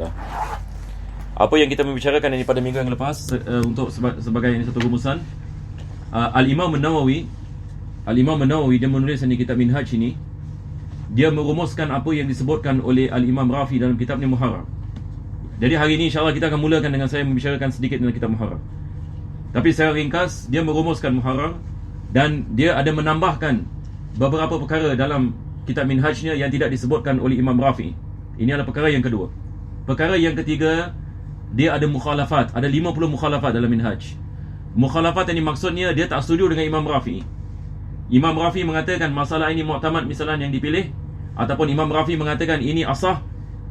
taala. Apa yang kita membicarakan ini pada minggu yang lepas untuk sebagai satu rumusan, Al-Imam An-Nawawi dia menulis di kitab Minhaj ini, dia merumuskan apa yang disebutkan oleh Al-Imam Rafi dalam kitabnya Muharrar. Jadi hari ini insya-Allah kita akan mulakan dengan saya membicarakan sedikit tentang kitab Muharrar. Tapi secara ringkas dia merumuskan Muharrar dan dia ada menambahkan beberapa perkara dalam kitab Minhajnya yang tidak disebutkan oleh Imam Rafi. Ini adalah perkara yang kedua. Perkara yang ketiga, dia ada mukhalafat, ada 50 mukhalafat dalam Minhaj. Mukhalafat ini maksudnya dia tak setuju dengan Imam Rafi. Imam Rafi mengatakan masalah ini mu'tamad misalan yang dipilih, ataupun Imam Rafi mengatakan ini asah,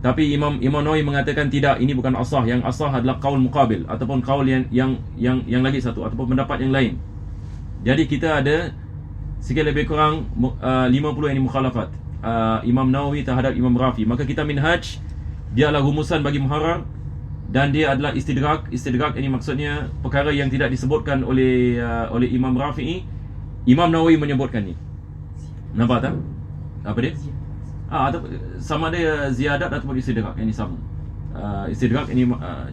tapi Imam Nawawi mengatakan tidak, ini bukan asah. Yang asah adalah qaul muqabil, ataupun qaul yang lagi satu, ataupun pendapat yang lain. Jadi kita ada sikit lebih kurang 50 yang mukhalafat Imam Nawawi terhadap Imam Rafi. Maka kita Minhaj, dia adalah rumusan bagi Muharrar, dan dia adalah istidrak. Istidrak ini maksudnya perkara yang tidak disebutkan oleh Imam Rafi'i, Imam Nawawi menyebutkan ni. Nampak tak? Apa dia? Sama ada ziyadat ataupun istidrak. Ini sama. Istidrak ini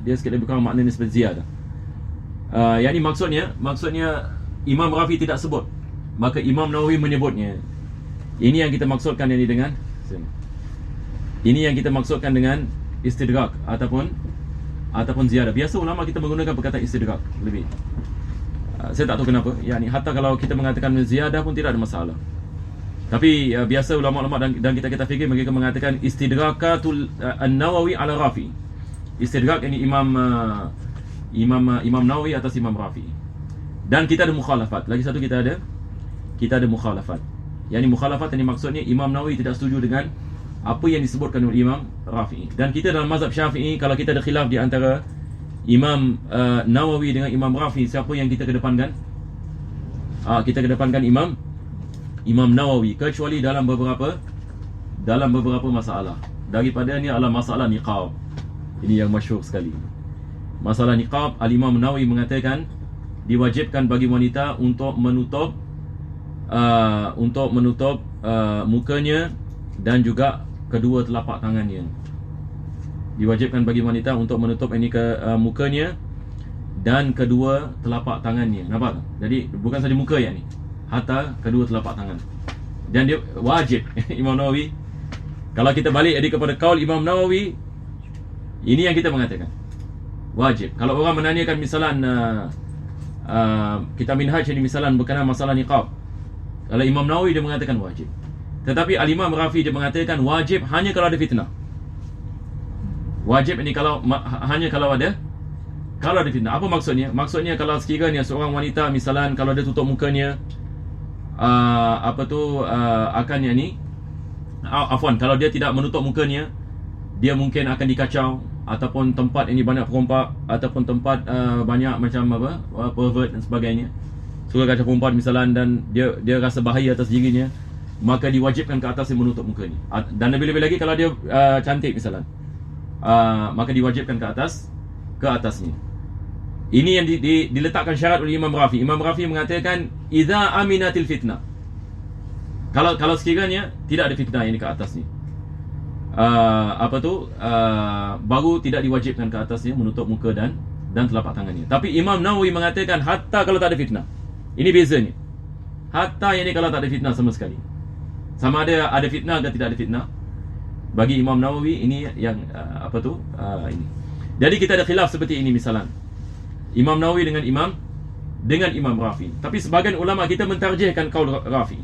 dia sikit lebih kurang maknanya seperti ziyadah. Yang ini maksudnya Imam Rafi tidak sebut, maka Imam Nawawi menyebutnya. Ini yang kita maksudkan ini dengan istidrak ataupun ziyadah. Biasa ulama kita menggunakan perkataan istidrak lebih. Saya tak tahu kenapa. Yani hatta kalau kita mengatakan ziyadah pun tidak ada masalah. Tapi biasa ulama-ulama dan kita fikir mereka mengatakan istidrakatul An-Nawawi ala Rafi. Istidrak ini Imam Nawawi atas Imam Rafi. Dan kita ada mukhalafat. Lagi satu kita ada mukhalafat. Yani mukhalafat ini maksudnya Imam Nawawi tidak setuju dengan apa yang disebutkan oleh Imam Rafi'i. Dan kita dalam mazhab Syafi'i, kalau kita ada khilaf di antara Imam Nawawi dengan Imam Rafi'i, siapa yang kita kedepankan? Kita kedepankan Imam Nawawi, kecuali dalam beberapa masalah. Daripada ni adalah masalah niqab. Ini yang masyhur sekali. Masalah niqab, Al-Imam Nawawi mengatakan diwajibkan bagi wanita untuk menutup mukanya dan juga kedua telapak tangannya. Diwajibkan bagi wanita untuk menutup mukanya dan kedua telapak tangannya. Nampak tak? Jadi bukan saja muka yang ni, hatta kedua telapak tangan. Dan dia wajib. Imam Nawawi, kalau kita balik kepada kaul Imam Nawawi, ini yang kita mengatakan wajib. Kalau orang menanyakan misalan kita Minhaj ini misalan berkenaan masalah niqab, kalau Imam Nawawi dia mengatakan wajib. Tetapi Al-Imam Rafi dia mengatakan wajib hanya kalau ada fitnah. Wajib ini hanya kalau ada fitnah. Apa maksudnya? Maksudnya kalau sekiranya seorang wanita misalan kalau dia tutup mukanya, kalau dia tidak menutup mukanya, dia mungkin akan dikacau, ataupun tempat ini banyak perompak, ataupun tempat banyak macam pervert dan sebagainya, suka kacau perempuan misalan, dan dia rasa bahaya atas dirinya, maka diwajibkan ke atas yang menutup mukanya. Dan lebih-lebih lagi kalau dia cantik misalan, maka diwajibkan ke atasnya. Ini yang diletakkan syarat oleh Imam Rafi. Imam Rafi mengatakan idza aminatil fitnah, kalau sekiranya tidak ada fitnah ini ke atasnya, baru tidak diwajibkan ke atasnya menutup muka dan telapak tangannya. Tapi Imam Nawawi mengatakan hatta kalau tak ada fitnah. Ini bezanya. Hatta yang ini kalau tak ada fitnah sama sekali. Sama ada fitnah atau tidak ada fitnah. Bagi Imam Nawawi ini yang ini. Jadi kita ada khilaf seperti ini misalan. Imam Nawawi dengan Imam Rafi. Tapi sebahagian ulama kita mentarjihkan kaul Rafi.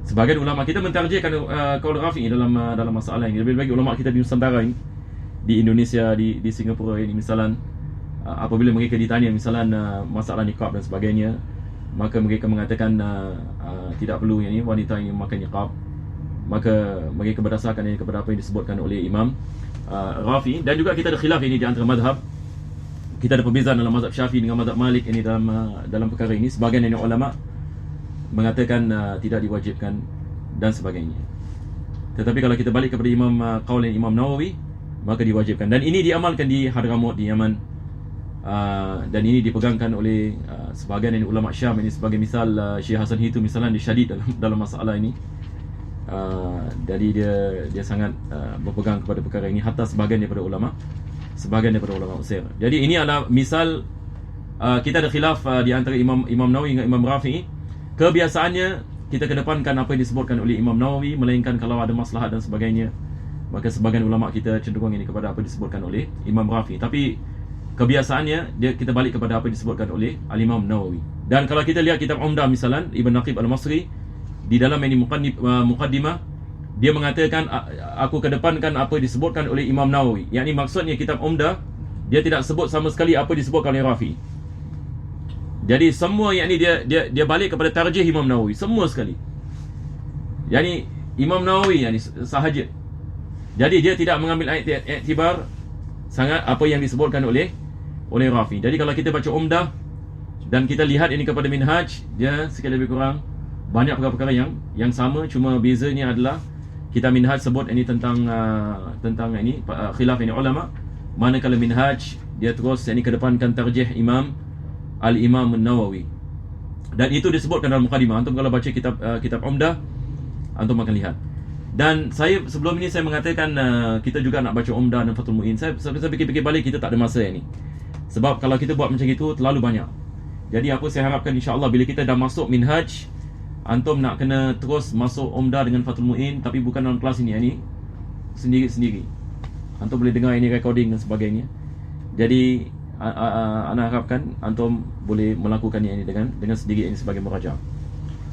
Sebahagian ulama kita mentarjihkan kaul Rafi dalam masalah ini. Lebih-lebih ulama kita di Nusantara ini, di Indonesia, di Singapura ini misalan, apabila mereka ditanya misalan masalah niqab dan sebagainya, maka mereka mengatakan tidak perlu ini wanita ini memakai niqab. Maka mereka berdasarkan ini kepada apa yang disebutkan oleh Imam Rafi. Dan juga kita ada khilaf ini di antara mazhab. Kita ada perbezaan dalam mazhab Syafi'i dengan mazhab Malik ini dalam perkara ini. Sebahagian dari ulama mengatakan tidak diwajibkan dan sebagainya. Tetapi kalau kita balik kepada qaul Imam Nawawi, maka diwajibkan. Dan ini diamalkan di Hadramaut di Yaman. Dan ini dipegangkan oleh sebahagian dari ulama Syam ini sebagai misal Syekh Hasan Hitu misalan di Syadid dalam masalah ini. Jadi dia sangat berpegang kepada perkara ini, hatta sebahagian daripada ulama Usair. Jadi ini adalah misal kita ada khilaf di antara Imam Nawawi dengan Imam Rafi'i. Kebiasaannya kita kedepankan apa yang disebutkan oleh Imam Nawawi, melainkan kalau ada maslahat dan sebagainya, maka sebahagian ulama kita cenderung ini kepada apa yang disebutkan oleh Imam Rafi'i. Tapi kebiasaannya kita balik kepada apa yang disebutkan oleh Al-Imam Nawawi. Dan kalau kita lihat kitab Umdah misalan Ibn Naqib Al-Masri, di dalam ini muqaddimah, dia mengatakan aku kedepankan apa yang disebutkan oleh Imam Nawawi. Yang ini maksudnya kitab Umdah dia tidak sebut sama sekali apa yang disebutkan oleh Rafi'i. Jadi semua yang ini dia balik kepada tarjih Imam Nawawi semua sekali. Yani Imam Nawawi yani sahaja. Jadi dia tidak mengambil iktibar sangat apa yang disebutkan oleh Rafi'i. Jadi kalau kita baca Umdah dan kita lihat ini kepada Minhaj, dia sikit lebih kurang banyak perkara-perkara yang sama, cuma bezanya adalah kita Minhaj sebut ini tentang ini khilaf ini ulama, manakala Minhaj dia terus ini kedepankan tarjih Al-Imam Nawawi. Dan itu disebutkan dalam mukadimah. Antum kalau baca kitab Umdah, antum akan lihat. Dan saya sebelum ini saya mengatakan kita juga nak baca Umdah dan Fathul Mu'in. Saya fikir-fikir balik, kita tak ada masa ini. Sebab kalau kita buat macam itu terlalu banyak. Jadi apa saya harapkan insya-Allah bila kita dah masuk Minhaj, antum nak kena terus masuk Umdah dengan Fathul Mu'in, tapi bukan dalam kelas ini sendiri-sendiri. Antum boleh dengar ini recording dan sebagainya. Jadi ana harapkan antum boleh melakukan ini dengan sendiri ini sebagai murajaah.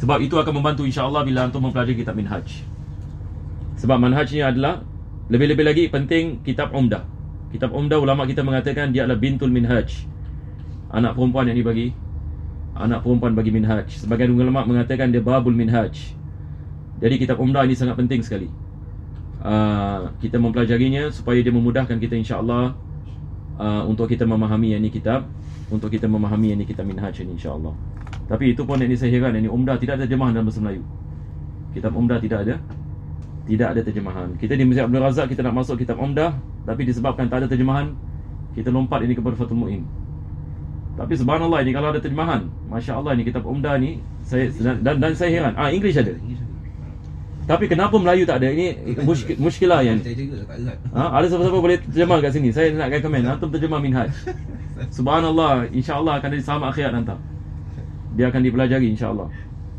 Sebab itu akan membantu insya-Allah bila antum mempelajari kitab Minhaj. Sebab manhaj ni adalah lebih-lebih lagi penting kitab Umdah. Kitab Umdah ulama kita mengatakan dia adalah bintul Minhaj. Anak perempuan yang dibagi, anak perempuan bagi Minhaj. Sebagian ulama mengatakan dia babul Minhaj. Jadi kitab Umdah ini sangat penting sekali. Kita mempelajarinya supaya dia memudahkan kita insya-Allah untuk kita memahami yang ini kitab, untuk kita memahami yang ini kitab Minhaj ini insya-Allah. Tapi itu pun yang ini saya heran, yang ini Umdah tidak ada terjemahan dalam bahasa Melayu. Kitab Umdah tidak ada terjemahan. Kita di Masjid Abdul Razak kita nak masuk kitab Umdah, tapi disebabkan tak ada terjemahan, kita lompat ini kepada Fathul Mu'in. Tapi subhanallah ini kalau ada terjemahan, masya-Allah ini kitab Umdah ni saya dan saya heran. English ada. Tapi kenapa Melayu tak ada? Ini muskilah yang ada siapa-siapa boleh terjemah kat sini. Saya nak recommend antum terjemah Minhaj. Subhanallah, insya-Allah akan ada selamat akhirat nanti. Dia akan dipelajari insya-Allah.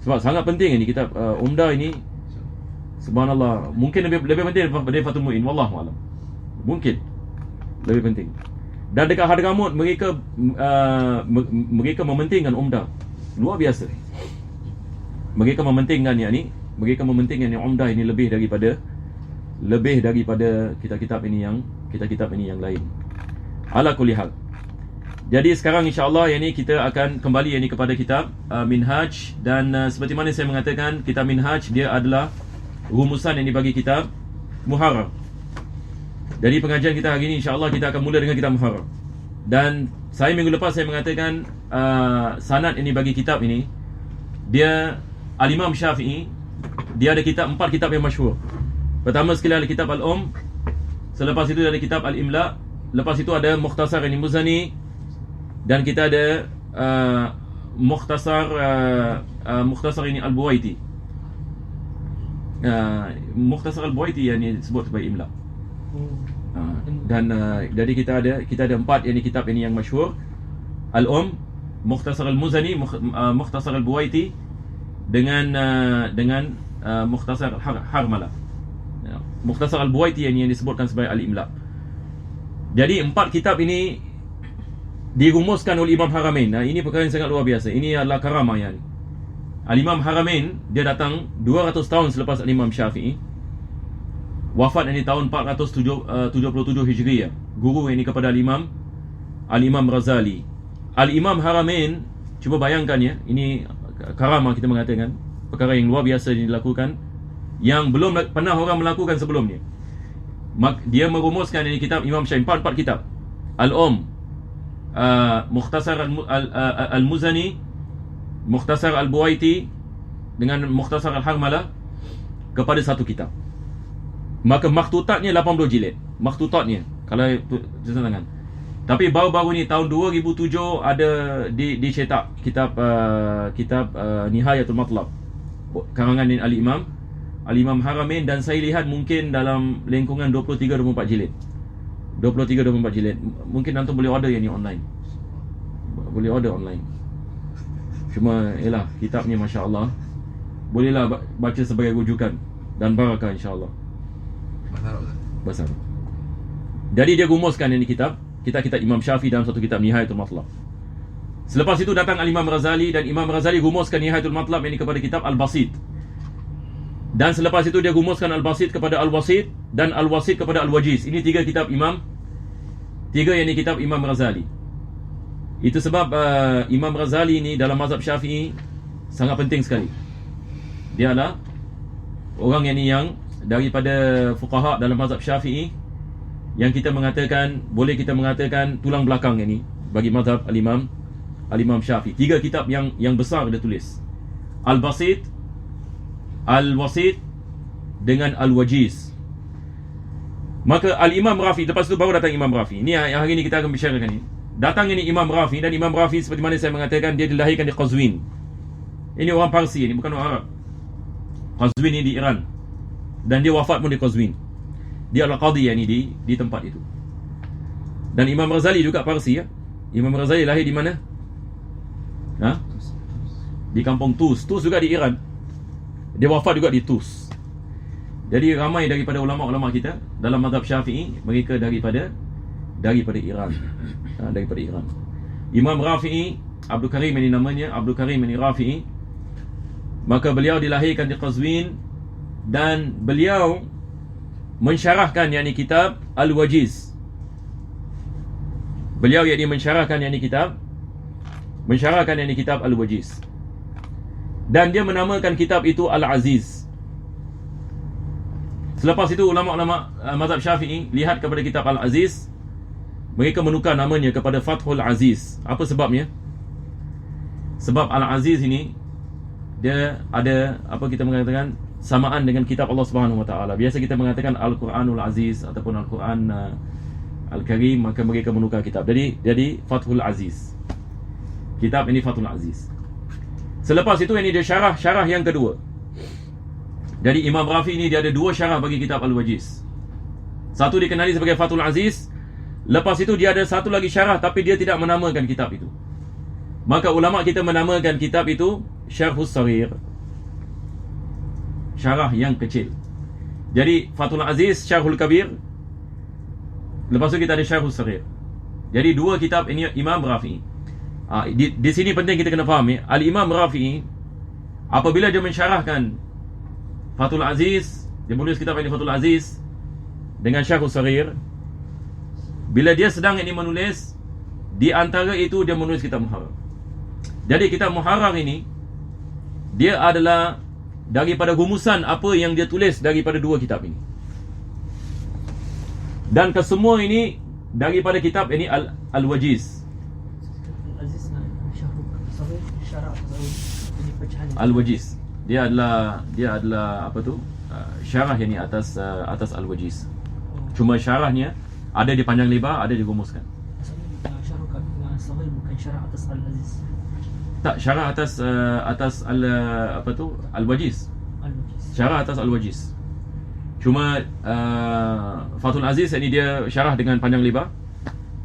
Sebab sangat penting ini kitab Umdah ini. Subhanallah, mungkin lebih penting daripada Fathul Mu'in, wallahu a'lam. Mungkin lebih penting. Dan dekat Hadramut mereka mementingkan Umdah. Luar biasa. Mereka mementingkan yang Umdah ini lebih daripada kitab-kitab ini yang lain. Ala kulli hal. Jadi sekarang insya-Allah yang ini kita akan kembali yang ini kepada kitab Minhaj, dan seperti mana saya mengatakan kitab Minhaj dia adalah rumusan yang dibagi kitab Muharrar. Jadi pengajian kita hari ini insya-Allah kita akan mula dengan kitab Muharrar. Dan saya minggu lepas saya mengatakan sanad yang dibagi kitab ini, dia Al-Imam Syafi'i dia ada 4 kitab yang masyhur. Pertama sekali ada kitab Al-Um, selepas itu ada kitab Al-Imla, lepas itu ada Mukhtasar ini Muzani, dan kita ada Mukhtasar ini Al-Buwaiti. Mukhtasar Al-Buwaiti yang disebut sebagai Imla. Dan jadi kita ada 4 yang kitab ini yang masyhur. Al-Um, Mukhtasar Al-Muzani, Mukhtasar Al-Buwaiti dengan Mukhtasar Harmala. Mukhtasar Al-Buwaiti yang disebutkan sebagai Al-Imla. Jadi 4 kitab ini dirumuskan oleh Imam Haramain. Ini perkara yang sangat luar biasa. Ini adalah karamah yang Al-Imam Haramain dia datang 200 tahun selepas Al-Imam Syafi'i. Wafat ini tahun 477 Hijriah. Guru ini kepada Al-Imam Razali. Al-Imam Haramain, cuba bayangkan ya, ini karamah kita mengatakan, perkara yang luar biasa yang dilakukan, yang belum pernah orang melakukan sebelumnya. Dia merumuskan ini kitab Imam Syafi'i, 4 kitab. Al-Um, Mukhtasar Al-Muzani, Mukhtasar Al-Buwaiti dengan Mukhtasar Al-Harmala kepada satu kitab. Maka makhtutatnya 80 jilid. Makhtutatnya kalau tulisan tangan. Tapi baru-baru ni tahun 2007 ada dicetak kitab Nihayatul Matlab karangan Al-Imam Al-Imam Haramain, dan saya lihat mungkin dalam lingkungan 23-24 jilid. 23-24 jilid. Mungkin antum boleh order yang ni online. Boleh order online. Cuma yalah, kitabnya masya-Allah. Bolehlah baca sebagai rujukan dan barakah insya-Allah. Besar. Jadi dia rumuskan ini kitab Imam Syafi'i dalam satu kitab Nihayatul Matlab. Selepas itu datang Al-Imam Razali, dan Imam Razali rumuskan Nihayatul Matlab ini kepada kitab Al-Basit. Dan selepas itu dia rumuskan Al-Basit kepada Al-Wasit, dan Al-Wasit kepada Al-Wajiz. Ini tiga yang ini kitab Imam Razali. Itu sebab Imam Razali ini dalam mazhab Syafi'i sangat penting sekali. Dia adalah orang yang daripada fuqaha dalam mazhab Syafi'i yang kita mengatakan, boleh kita mengatakan tulang belakang ini bagi mazhab Al-Imam Syafi'i. Tiga kitab yang besar dia tulis. Al-Basit, Al-Wasit dengan Al-Wajiz. Maka Al-Imam Rafi, lepas itu baru datang Imam Rafi. Ini yang hari ini kita akan bicarakan ini. Datang ini Imam Rafi, dan Imam Rafi seperti mana saya mengatakan, dia dilahirkan di Qazwin. Ini orang Parsi, ini bukan orang Arab. Qazwin ini di Iran, dan dia wafat pun di Qazwin. Dia adalah qadhi di tempat itu. Dan Imam Razali juga Parsi ya. Imam Razali lahir di mana? Di kampung Tus. Tus juga di Iran. Dia wafat juga di Tus. Jadi ramai daripada ulama-ulama kita dalam mazhab Syafi'i, mereka daripada Iran. Daripada Iran. Imam Rafi'i, Abdul Karim ini namanya, Abdul Karim ini Rafi'i. Maka beliau dilahirkan di Qazwin, dan beliau mensyarahkan kitab Al-Wajiz. Beliau mensyarahkan kitab Al-Wajiz. Dan dia menamakan kitab itu Al-Aziz. Selepas itu ulama-ulama mazhab Syafi'i lihat kepada kitab Al-Aziz, mereka menukar namanya kepada Fathul Aziz. Apa sebabnya? Sebab Al-Aziz ini dia ada apa kita mengatakan samaan dengan kitab Allah Subhanahu Wa Taala. Biasa kita mengatakan Al-Quranul Aziz ataupun Al-Quran Al-Karim, maka mereka menukar kitab. Jadi Fathul Aziz. Kitab ini Fathul Aziz. Selepas itu ini dia syarah yang kedua. Jadi Imam Rafi ini dia ada dua syarah bagi kitab Al-Wajiz. Satu dikenali sebagai Fathul Aziz. Lepas itu dia ada satu lagi syarah, tapi dia tidak menamakan kitab itu. Maka ulama kita menamakan kitab itu Syarhus Saghir, syarah yang kecil. Jadi Fathul Aziz, Syarhul Kabir. Lepas itu kita ada Syarhus Saghir. Jadi dua kitab ini Imam Rafi'i. Di sini penting kita kena faham ya. Al-Imam Rafi'i apabila dia mensyarahkan Fathul Aziz, dia menulis kitab ini Fathul Aziz dengan Syarhus Saghir. Bila dia sedang ini menulis, di antara itu dia menulis kitab Muharrar. Jadi kitab Muharrar ini dia adalah daripada rumusan apa yang dia tulis daripada dua kitab ini. Dan kesemua ini daripada kitab ini Al-Wajiz. Al-Wajiz. Dia adalah apa tu? Syarah yang ni atas Al-Wajiz. Cuma syarahnya ada di panjang lebar, ada dirumuskan. Syarah bukan syarah atas Al-Aziz. Tak, syarah atas Al-Wajiz. Syarah atas Al-Wajiz. Cuma Fathul Aziz ini dia syarah dengan panjang lebar.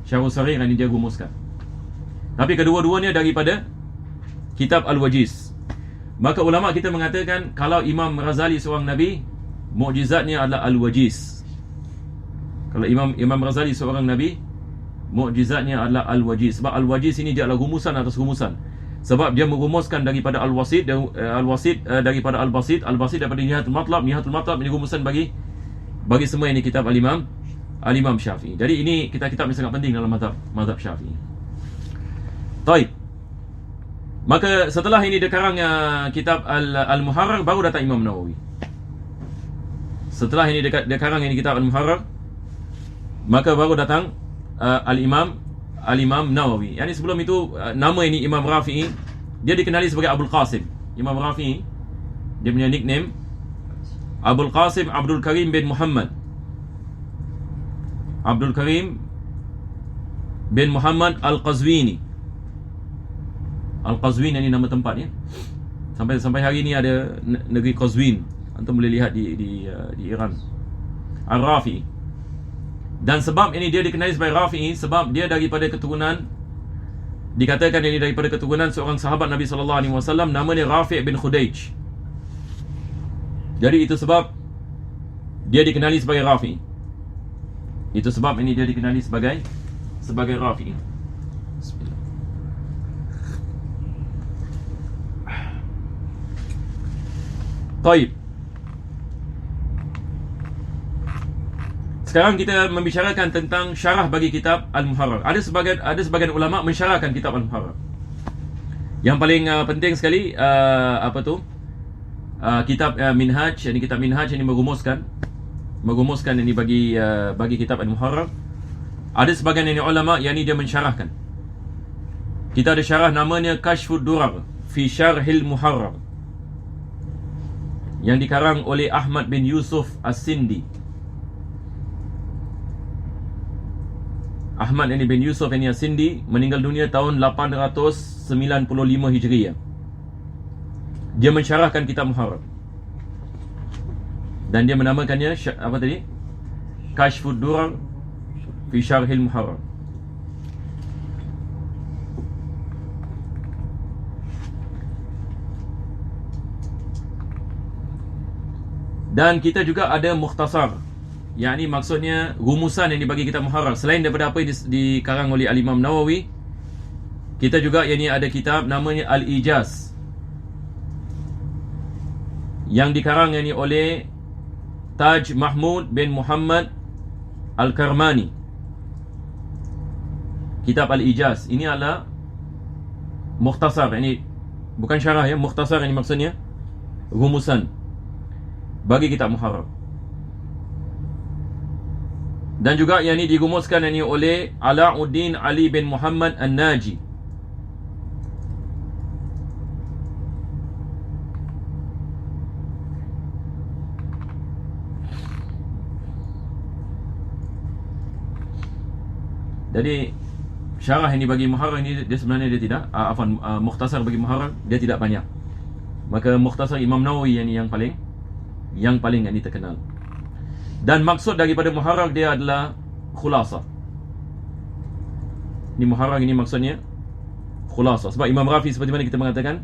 Syarhus Saghir ini dia rumuskan. Tapi kedua-duanya daripada kitab Al-Wajiz. Maka ulama kita mengatakan kalau Imam Razali seorang nabi, mukjizatnya adalah Al-Wajiz. Kalau Imam Razali seorang nabi, mukjizatnya adalah Al-Wajiz. Sebab Al-Wajiz ini dia adalah rumusan atas rumusan. Sebab dia merumuskan daripada Al-Wasit, daripada Al-Basit, Al-Basit daripada Nihayatul Matlab, Nihayatul Matlab ini rumusan bagi semua ini kitab Al-Imam Syafi'i. Jadi ini kitab-kitab yang sangat penting dalam mazhab Syafi'i. Taib. Maka setelah ini dia karang kitab Al-Muharrar, baru datang Imam Nawawi. Setelah ini dia karang ini kitab Al-Muharrar, maka baru datang Al-Imam Nawawi. Yang sebelum itu nama ini Imam Rafi'i, dia dikenali sebagai Abdul Qasim. Imam Rafi'i dia punya nickname Abdul Qasim Abdul Karim bin Muhammad. Abdul Karim bin Muhammad Al-Qazwini. Al-Qazwin ini nama tempatnya. Sampai hari ini ada negeri Qazwin Antum boleh lihat di Iran. Al-Rafi'i. Dan sebab ini dia dikenali sebagai Rafi'i sebab dia daripada keturunan, dikatakan ini daripada keturunan seorang sahabat Nabi SAW, namanya Rafi' bin Khudaij. Jadi itu sebab dia dikenali sebagai Rafi'i. Itu sebab ini dia dikenali sebagai Rafi'i. Bismillah. Taib. Sekarang kita membicarakan tentang syarah bagi kitab Al-Muharrar. Ada sebagian ulama mensyarahkan kitab Al-Muharrar. Yang paling penting sekali kitab Minhaj. Ini kitab Minhaj ini merumuskan ini bagi kitab Al-Muharrar. Ada sebagian ini ulama yang ini dia mensyarahkan. Kita ada syarah namanya Kashfud Durar fi Syarhil Muharrar, yang dikarang oleh Ahmad bin Yusuf As-Sindi. Ahmad bin Yusuf As-Sindi meninggal dunia tahun 895 Hijriah. Dia mensyarahkan kitab Muharrar dan dia menamakannya apa tadi? Kashfud Durar fi Syarhil Muharrar. Dan kita juga ada mukhtasar, yakni maksudnya rumusan yang dibagi kitab Muharrar. Selain daripada apa yang dikarang oleh Al-Imam Nawawi, kita juga yakni ada kitab namanya Al-Ijaz yang dikarang yakni oleh Taj Mahmud bin Muhammad Al-Karmani. Kitab Al-Ijaz ini adalah mukhtasar, ini bukan syarah ya, mukhtasar ini maksudnya rumusan bagi kitab Muharrar. Dan juga yang ini dirumuskan ini oleh Alauddin Ali bin Muhammad An-Naji. Jadi syarah ini bagi Muharrar ini dia sebenarnya dia tidak mukhtasar bagi Muharrar dia tidak banyak. Maka mukhtasar Imam Nawawi yang paling ini terkenal. Dan maksud daripada Muharrar dia adalah khulasah. Ini Muharrar ini maksudnya khulasah. Sebab Imam Rafi seperti mana kita mengatakan,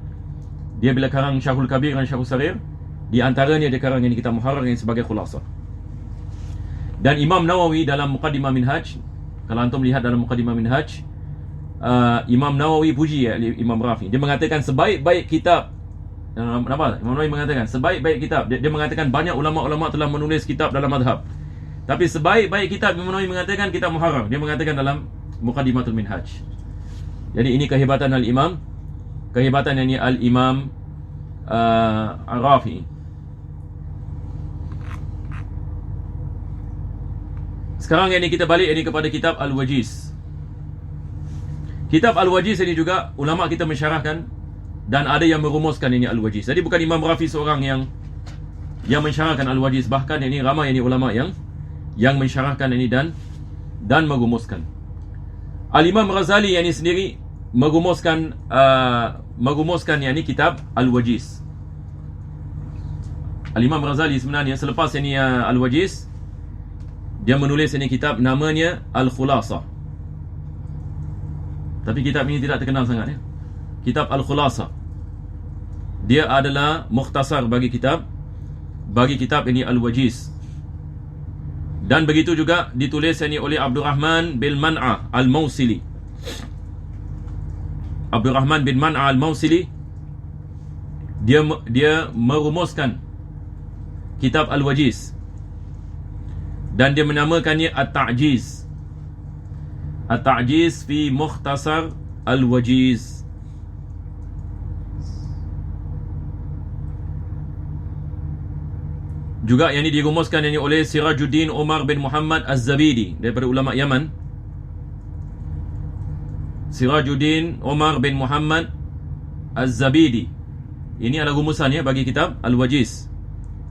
dia bila karang Syarhul Kabir dan Syarhul Sarir, di antaranya dia karang ini kitab Muharrar yang sebagai khulasah. Dan Imam Nawawi dalam Muqaddimah Minhaj, kalau antum lihat dalam Muqaddimah Minhaj, Imam Nawawi puji Imam Rafi. Dia mengatakan sebaik-baik kitab. Kenapa? Imam Nawawi mengatakan sebaik-baik kitab. Dia mengatakan banyak ulama-ulama telah menulis kitab dalam mazhab, tapi sebaik-baik kitab Imam Nawawi mengatakan kitab Muharrar. Dia mengatakan dalam Muqaddimatul Minhaj. Jadi ini kehebatan Al-Imam, kehebatan yang ini Al-Imam Al-Rafi. Sekarang ini kita balik ini kepada kitab Al-Wajiz. Kitab Al-Wajiz ini juga ulama kita mensyarahkan dan ada yang merumuskan ini Al-Wajiz. Jadi bukan Imam Rafi seorang yang mensyarahkan Al-Wajiz, bahkan ini ramai ini ulama yang mensyarahkan ini dan merumuskan. Al-Imam Ghazali yang ini sendiri merumuskan yang ini kitab Al-Wajiz. Al-Imam Ghazali sebenarnya selepas ini Al-Wajiz, dia menulis ini kitab namanya Al-Khulasah. Tapi kitab ini tidak terkenal sangat ya. Kitab Al-Khulasah, dia adalah mukhtasar bagi kitab ini Al-Wajiz. Dan begitu juga ditulis ini oleh Abdurrahman bin Man'ah Al-Mausili. Abdurrahman bin Man'ah Al-Mausili, dia merumuskan kitab Al-Wajiz dan dia menamakannya At-Ta'jiz. At-Ta'jiz fi Mukhtasar Al-Wajiz. Juga yang ini dirumuskan ini oleh Sirajuddin Umar bin Muhammad Az-Zabidi daripada ulama Yaman. Sirajuddin Umar bin Muhammad Az-Zabidi. Ini adalah rumusannya bagi kitab Al-Wajiz.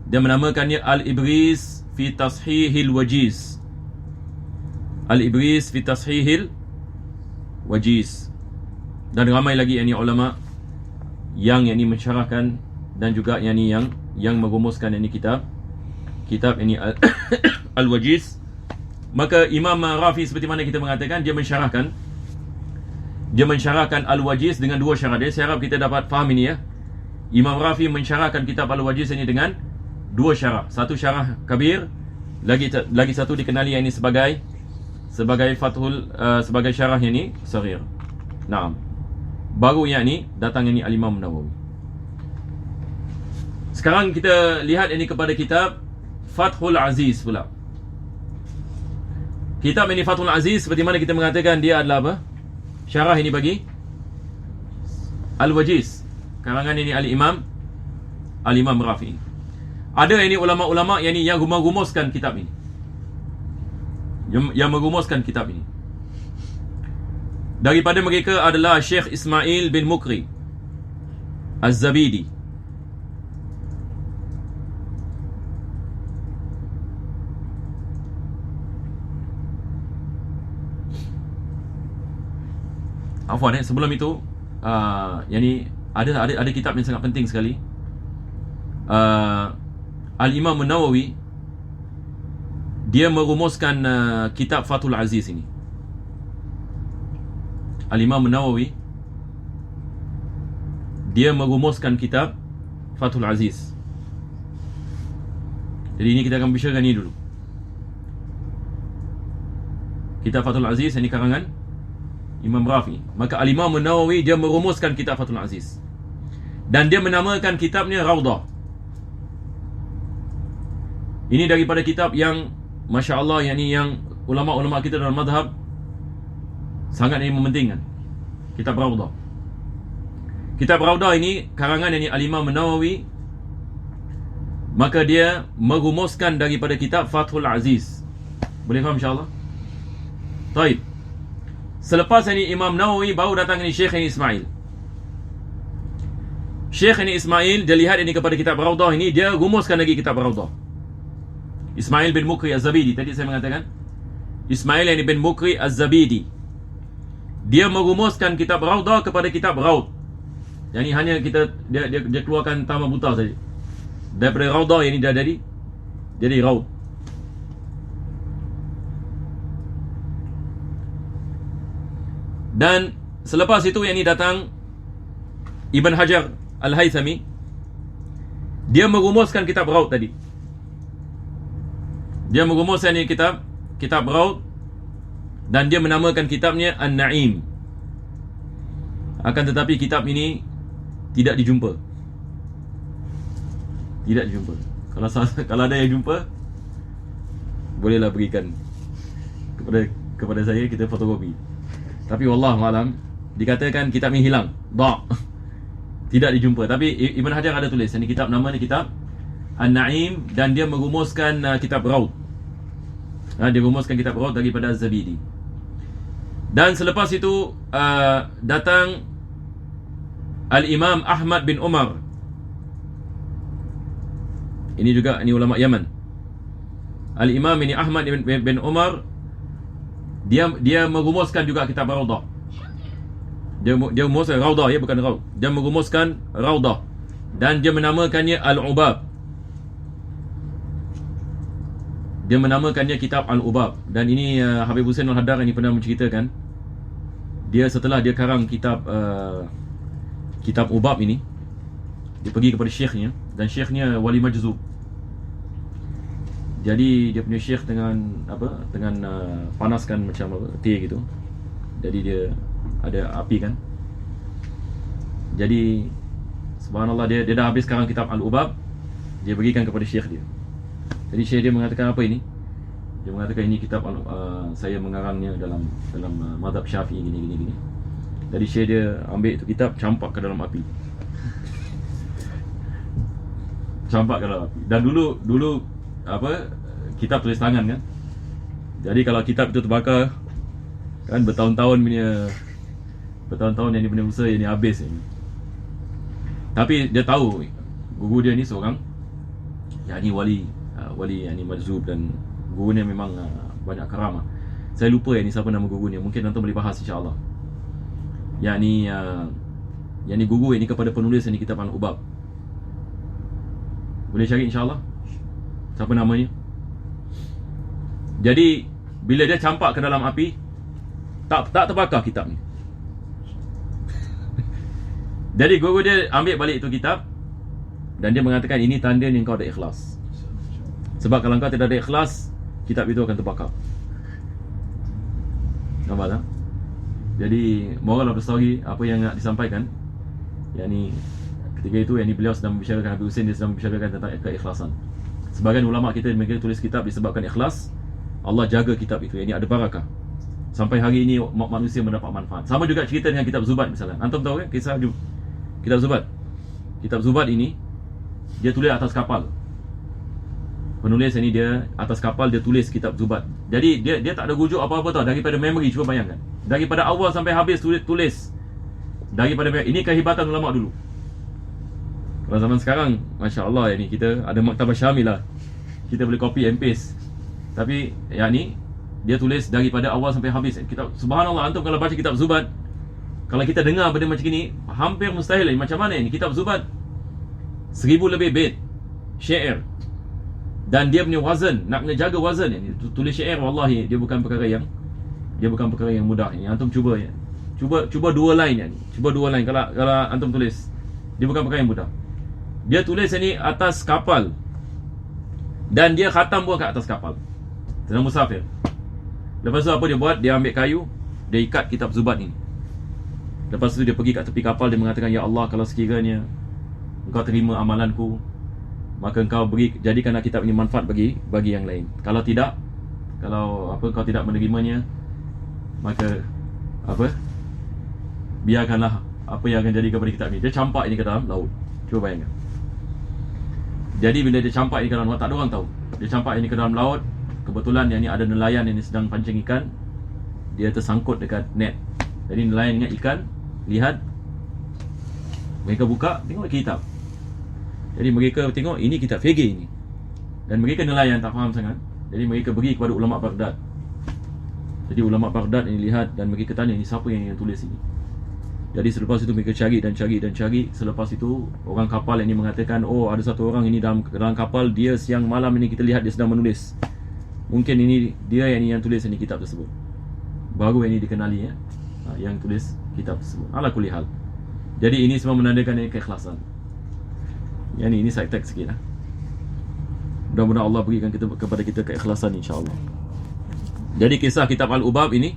Dia menamakannya Al-Ibris fi Tashihil Wajiz. Al-Ibris fi Tashihil Wajiz. Dan ramai lagi ini ulama yang ini mensyarahkan dan juga yang merumuskan kitab ini Al-Wajiz. Maka Imam Rafi seperti mana kita mengatakan, dia mensyarahkan Al-Wajiz dengan dua syarah. Saya harap kita dapat faham ini ya. Imam Rafi mensyarahkan kitab Al-Wajiz ini dengan dua syarah. Satu syarah kabir, lagi satu dikenali yang ini sebagai Fathul, sebagai syarah yang ini saghir. Naam. Baru yang ini datang yang ini Al-Imam Nawawi. Sekarang kita lihat ini kepada kitab Fathul Aziz pula. Kitab ini Fathul Aziz, seperti mana kita mengatakan dia adalah apa? Syarah ini bagi Al-Wajiz, karangan ini Al-Imam Rafi. Ada ini ulama-ulama yang merumuskan kitab ini. Yang merumuskan kitab ini. Daripada mereka adalah Syekh Ismail bin Mukri Az-Zabidi. Afwan, sebelum itu yang ni ada kitab yang sangat penting sekali. Al-Imam Nawawi dia merumuskan kitab Fathul Aziz ini. Al-Imam Nawawi dia merumuskan kitab Fathul Aziz. Jadi ini kita akan bicarakan ini dulu. Kitab Fathul Aziz ini karangan Imam Rafi. Maka Al-Imam Nawawi dia merumuskan kitab Fathul Aziz, dan dia menamakan kitabnya Raudah. Ini daripada kitab yang Masya Allah, yang ulama-ulama kita dalam madhab sangat mementingkan. Kitab Raudah. Kitab Raudah ini karangan ini Al-Imam Nawawi. Maka dia merumuskan daripada kitab Fathul Aziz. Boleh faham insyaAllah? Taib. Selepas ini Imam Nawawi baru datang ini Syekh ini Ismail. Syekh ini Ismail, dia lihat ini kepada kitab Raudah ini, dia rumuskan lagi kitab Raudah. Ismail bin Mukri Az-Zabidi, tadi saya mengatakan Ismail ini bin Mukri Az-Zabidi, dia merumuskan kitab Raudah kepada kitab Raud. Yang ini hanya dia keluarkan tambah buta saja. Daripada Raudah yang ini dah jadi Raud. Dan selepas itu yang ini datang Ibn Hajar Al-Haythami, dia merumuskan kitab Raud tadi. Dia merumuskan ini kitab Raud, dan dia menamakan kitabnya An-Na'im. Akan tetapi kitab ini tidak dijumpa. Tidak dijumpa. Kalau ada yang jumpa, bolehlah berikan kepada saya, kita fotokopi. Tapi wallahu alam, dikatakan kitab ini hilang, tidak dijumpa. Tapi Ibn Hajar ada tulis ini kitab, nama ni kitab An-Na'im, dan dia merumuskan kitab Raud. Dia merumuskan kitab Raud daripada Az-Zabidi. Dan selepas itu datang Al-Imam Ahmad bin Umar. Ini juga ini ulama Yaman. Al-Imam ini Ahmad bin Umar, dia merumuskan juga kitab Raudah. Dia merumuskan Raudah, ya, bukan Raud. Dia merumuskan Raudah, dan dia menamakannya Al-Ubab. Dia menamakannya kitab Al-Ubab. Dan ini Habib Hussein Al-Haddad ini pernah menceritakan, dia setelah dia karang kitab Ubab ini, dia pergi kepada syekhnya, dan syekhnya wali majzub. Jadi dia punya syekh dengan panaskan macam teh gitu. Jadi dia ada api kan. Jadi subhanallah, dia dah habis sekarang kitab Al-Ubab, dia berikan kepada syekh dia. Jadi syekh dia mengatakan apa ini? Dia mengatakan ini kitab saya mengarangnya dalam mazhab Syafi'i gini. Jadi syekh dia ambil itu kitab, campak ke dalam api. Campak ke dalam api. Dan dulu kitab tulis tangan kan. Jadi kalau kitab itu terbakar kan, bertahun-tahun yang ni punya usaha yang ni habis ni. Tapi dia tahu guru dia ni seorang yang ni wali yang ni majzub, dan guru ni memang banyak karamah. Saya lupa yang ni siapa nama guru ni, mungkin nanti boleh bahas insya-Allah. Yang ni guru ini kepada penulis yang ni kitab Al-Ubab. Boleh cari insya-Allah. Siapa namanya? Jadi bila dia campak ke dalam api, tak terbakar kitab ni. Jadi guru dia ambil balik itu kitab dan dia mengatakan ini tanda ni kau ada ikhlas. Sebab kalau kau tidak ada ikhlas, kitab itu akan terbakar. Nampak tak? Jadi moral of the story, apa yang nak disampaikan, yakni ketika itu beliau sedang membicarakan, Habib Hussein dia sedang membicarakan tentang keikhlasan. Sebagian ulama kita mereka tulis kitab disebabkan ikhlas, Allah jaga kitab itu, yakni ada barakah. Sampai hari ini manusia mendapat manfaat. Sama juga cerita dengan kitab Zubat misalnya. Antum tahu kan kisah kitab Zubat? Kitab Zubat ini dia tulis atas kapal. Penulis ini dia atas kapal dia tulis kitab Zubat. Jadi dia tak ada rujuk apa-apa tau, daripada memory. Cuba bayangkan, daripada awal sampai habis tulis daripada ini kehebatan ulama dulu. Kalau zaman sekarang, masya-Allah, ini kita ada maktabah syamilah, kita boleh copy and paste. Tapi ni dia tulis daripada awal sampai habis. Kitab, subhanallah, antum kalau baca kitab Zubat, kalau kita dengar benda macam ni, hampir mustahil. Macam mana ni kitab Zubat? 1000 lebih bait syair. Dan dia punya wazan, nak kena jaga wazan ni. Tulis syair, wallahi dia bukan perkara yang mudah ni. Antum cuba dua line ni. Cuba dua line kalau antum tulis. Dia bukan perkara yang mudah. Dia tulis ni atas kapal. Dan dia khatam pun kat atas kapal. Sedang musafir. Lepas tu apa dia buat? Dia ambil kayu, dia ikat kitab Zubat ni. Lepas tu dia pergi kat tepi kapal, dia mengatakan, ya Allah, kalau sekiranya Engkau terima amalanku, maka Engkau jadikanlah kitab ini manfaat bagi yang lain. Kalau tidak, Engkau tidak menerimanya, maka biarkanlah apa yang akan jadi kepada kitab ini. Dia campak ini ke dalam laut. Cuba bayangkan. Jadi bila dia campak ini ke dalam laut, tak ada orang tahu. Dia campak ini ke dalam laut. Kebetulan yang ni ada nelayan yang sedang pancing ikan. Dia tersangkut dekat net. Jadi nelayan ingat ikan, lihat, mereka buka, tengok kitab. Jadi mereka tengok ini kitab Fege ini. Dan mereka nelayan tak faham sangat. Jadi mereka pergi kepada ulama Baghdad. Jadi ulama Baghdad ini lihat dan mereka tanya, ini siapa yang tulis ini? Jadi selepas itu mereka cari dan cari. Selepas itu orang kapal ini mengatakan, oh, ada satu orang ini dalam kapal, dia siang malam ini kita lihat dia sedang menulis. Mungkin ini dia yang tulis ini kitab tersebut. Baru ini dikenali yang tulis kitab tersebut. Ala kulli hal. Jadi ini semua menandakan keikhlasan. Yang ini side text sikit lah. Mudah-mudahan Allah berikan kepada kita keikhlasan, insya-Allah. Jadi kisah kitab Al-Ubab ini,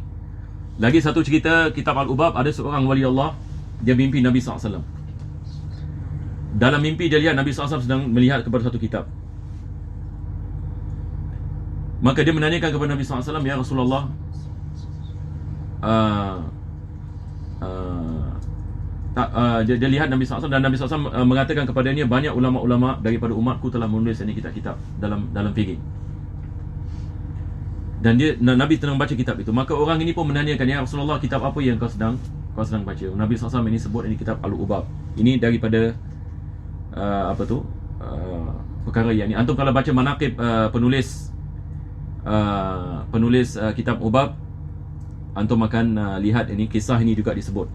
lagi satu cerita kitab Al-Ubab, ada seorang wali Allah, dia mimpi Nabi SAW. Dalam mimpi dia lihat Nabi SAW sedang melihat kepada satu kitab. Maka dia menanyakan kepada Nabi SAW, ya Rasulullah, dia lihat Nabi SAW dan Nabi SAW mengatakan kepadanya, banyak ulama-ulama daripada umatku telah menulis ini kitab-kitab dalam fikih. Dan Nabi sedang baca kitab itu. Maka orang ini pun menanyakan, ya Rasulullah, kitab apa yang kau sedang baca? Nabi SAW ini sebut ini kitab Al-Ubab. Ini daripada perkara yang ni. Antum kalau baca manaqib penulis kitab Ubab, antum akan lihat ini kisah ini juga disebut.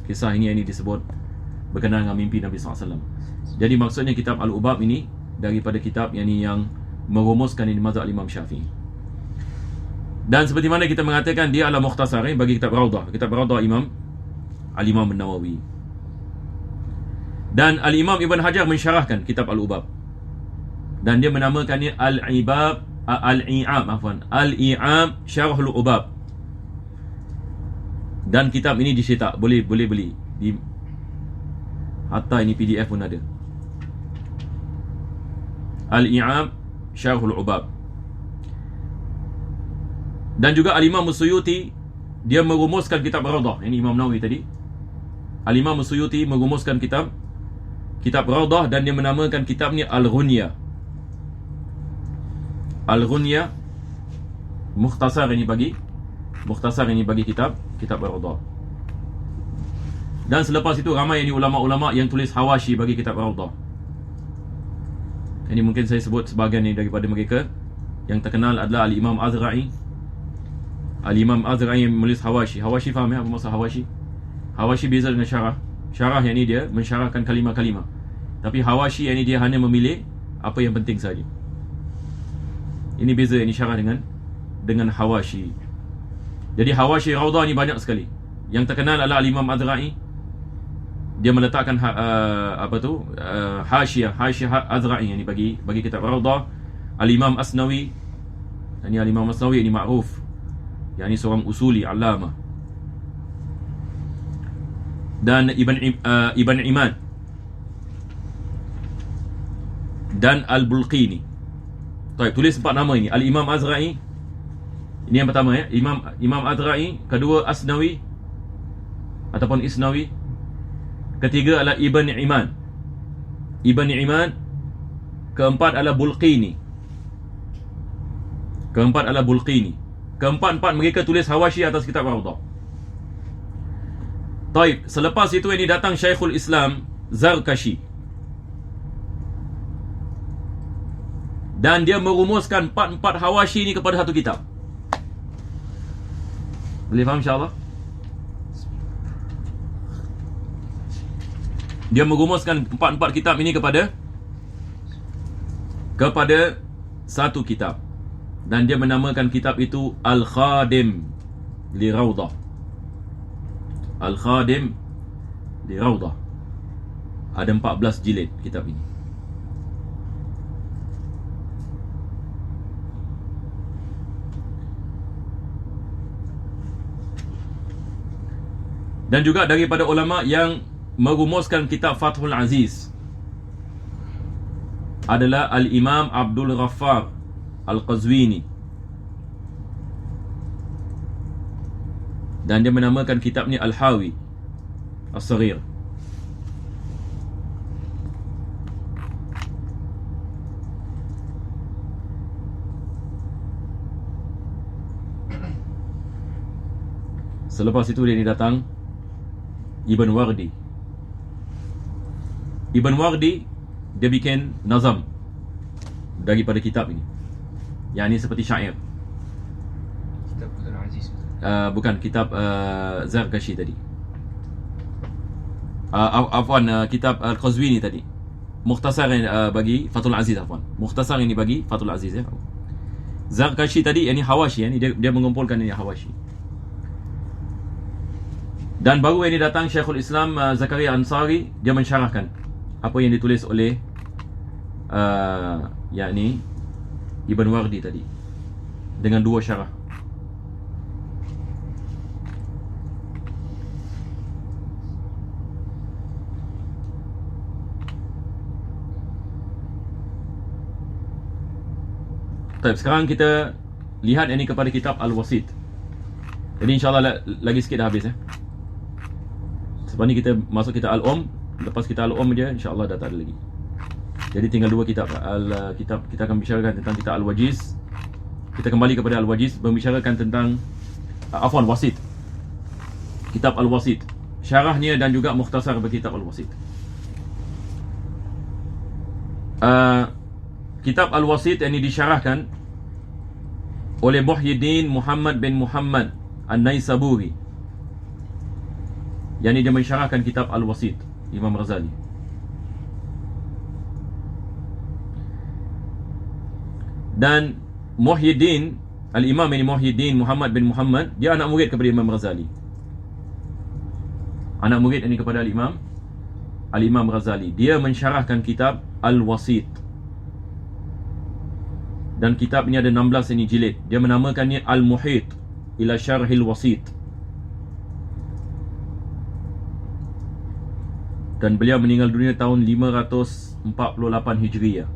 Kisah ini disebut berkenaan dengan mimpi Nabi SAW. Jadi maksudnya kitab Al-Ubab ini daripada kitab yang merumuskan ini mazhab Imam Syafi'i. Dan seperti mana kita mengatakan, dia adalah mukhtasar bagi kitab Raudah. Kitab Raudah Al-Imam An-Nawawi. Dan Al-Imam Ibn Hajar mensyarahkan kitab Al-Ubab. Dan dia menamakannya Al-I'ab Syarhul Ubab. Dan kitab ini dicetak, boleh beli hatta ini PDF pun ada. Al-I'ab Syarhul Ubab. Dan juga Al-Imam Suyuti, dia merumuskan kitab Raudah. Ini Imam Nawawi tadi. Al-Imam Suyuti merumuskan kitab Raudah dan dia menamakan kitab ni Al-Ghunya. Al-Ghunya mukhtasar ini bagi kitab Raudah. Dan selepas itu ramai ini ulama-ulama yang tulis hawashi bagi kitab Raudah. Ini mungkin saya sebut sebahagian ni daripada mereka. Yang terkenal adalah Al-Imam Azra'i. Al-Imam Azra'i yang menulis hawashi. Hawashi faham apa maksud hawashi? Hawashi beza dengan syarah. Syarah yang ni dia mensyarahkan kalimah-kalimah. Tapi hawashi yang ni dia hanya memilih apa yang penting saja. Ini beza ini syarah dengan hawashi. Jadi hawashi Raudah ni banyak sekali. Yang terkenal adalah Al-Imam Azra'i. Dia meletakkan hasyiah Azra'i yang bagi kitab Raudah. Al-Imam Asnawi. Ini Al-Imam Asnawi ini ma'ruf. Yang ini seorang usuli alama. Dan Ibn Imad dan Al-Bulqini. Baik, tulis 4 nama ini. Al-Imam Azra'i, ini yang pertama ya. Imam Azra'i, kedua Asnawi ataupun Isnawi, ketiga adalah Ibn Imad, keempat adalah Bulqini. Keempat-empat mereka tulis hawashi atas kitab Raudah. Taib, selepas itu ini datang Syekhul Islam Zarkashi. Dan dia merumuskan 4 hawashi ni kepada satu kitab. Boleh faham insyaAllah? Dia merumuskan 4 kitab ini kepada satu kitab. Dan dia menamakan kitab itu Al-Khadim li Raudah. Al-Khadim li Raudah. Ada 14 jilid kitab ini. Dan juga daripada ulama yang merumuskan kitab Fathul Aziz adalah Al-Imam Abdul Ghaffar Al-Qazwini. Dan dia menamakan kitab ni Al-Hawi As-Saghir. Selepas itu dia datang Ibn Wardi. Ibn Wardi dia bikin nazam daripada kitab ini. Yang ini seperti syair. Kitab Fathul Aziz. Bukan kitab Zarkashi tadi. Kitab Al-Qazwini tadi. Mukhtasar bagi Fathul Aziz afwan. Mukhtasar ini bagi Fathul Aziz ya. Zarkashi tadi ini hawashi ini dia mengumpulkan ini hawashi. Dan baru ini datang Syekhul Islam Zakaria Ansari, dia mensyarahkan apa yang ditulis oleh yakni Ibn Wardi tadi dengan 2 syarah. Baik, sekarang kita lihat ini kepada kitab Al-Wasit. Jadi insyaAllah lagi sikit dah habis ya. Sebab ni kita masuk kitab Al-Um. Lepas kita Al-Um je insyaAllah dah tak ada lagi. Jadi tinggal 2 kitab. Kita akan bicarakan tentang kitab Al-Wajiz. Kita kembali kepada Al-Wajiz, membicarakan tentang Wasit. Kitab Al-Wasit, syarahnya dan juga mukhtasar bagi kitab Al-Wasit. Kitab Al-Wasit ini disyarahkan oleh Muhyiddin Muhammad bin Muhammad An-Naisaburi. Yang ini dia mensyarahkan kitab Al-Wasit Imam Ghazali. Dan Muhyiddin, Al-Imam ini Muhyiddin Muhammad bin Muhammad, dia anak murid kepada Imam Ghazali. Anak murid ini kepada Al-Imam Ghazali. Dia mensyarahkan kitab Al-Wasit. Dan kitab ini ada 16 ini jilid. Dia menamakannya Al-Muhit ila Syarhil Wasit. Dan beliau meninggal dunia tahun 548 Hijriah.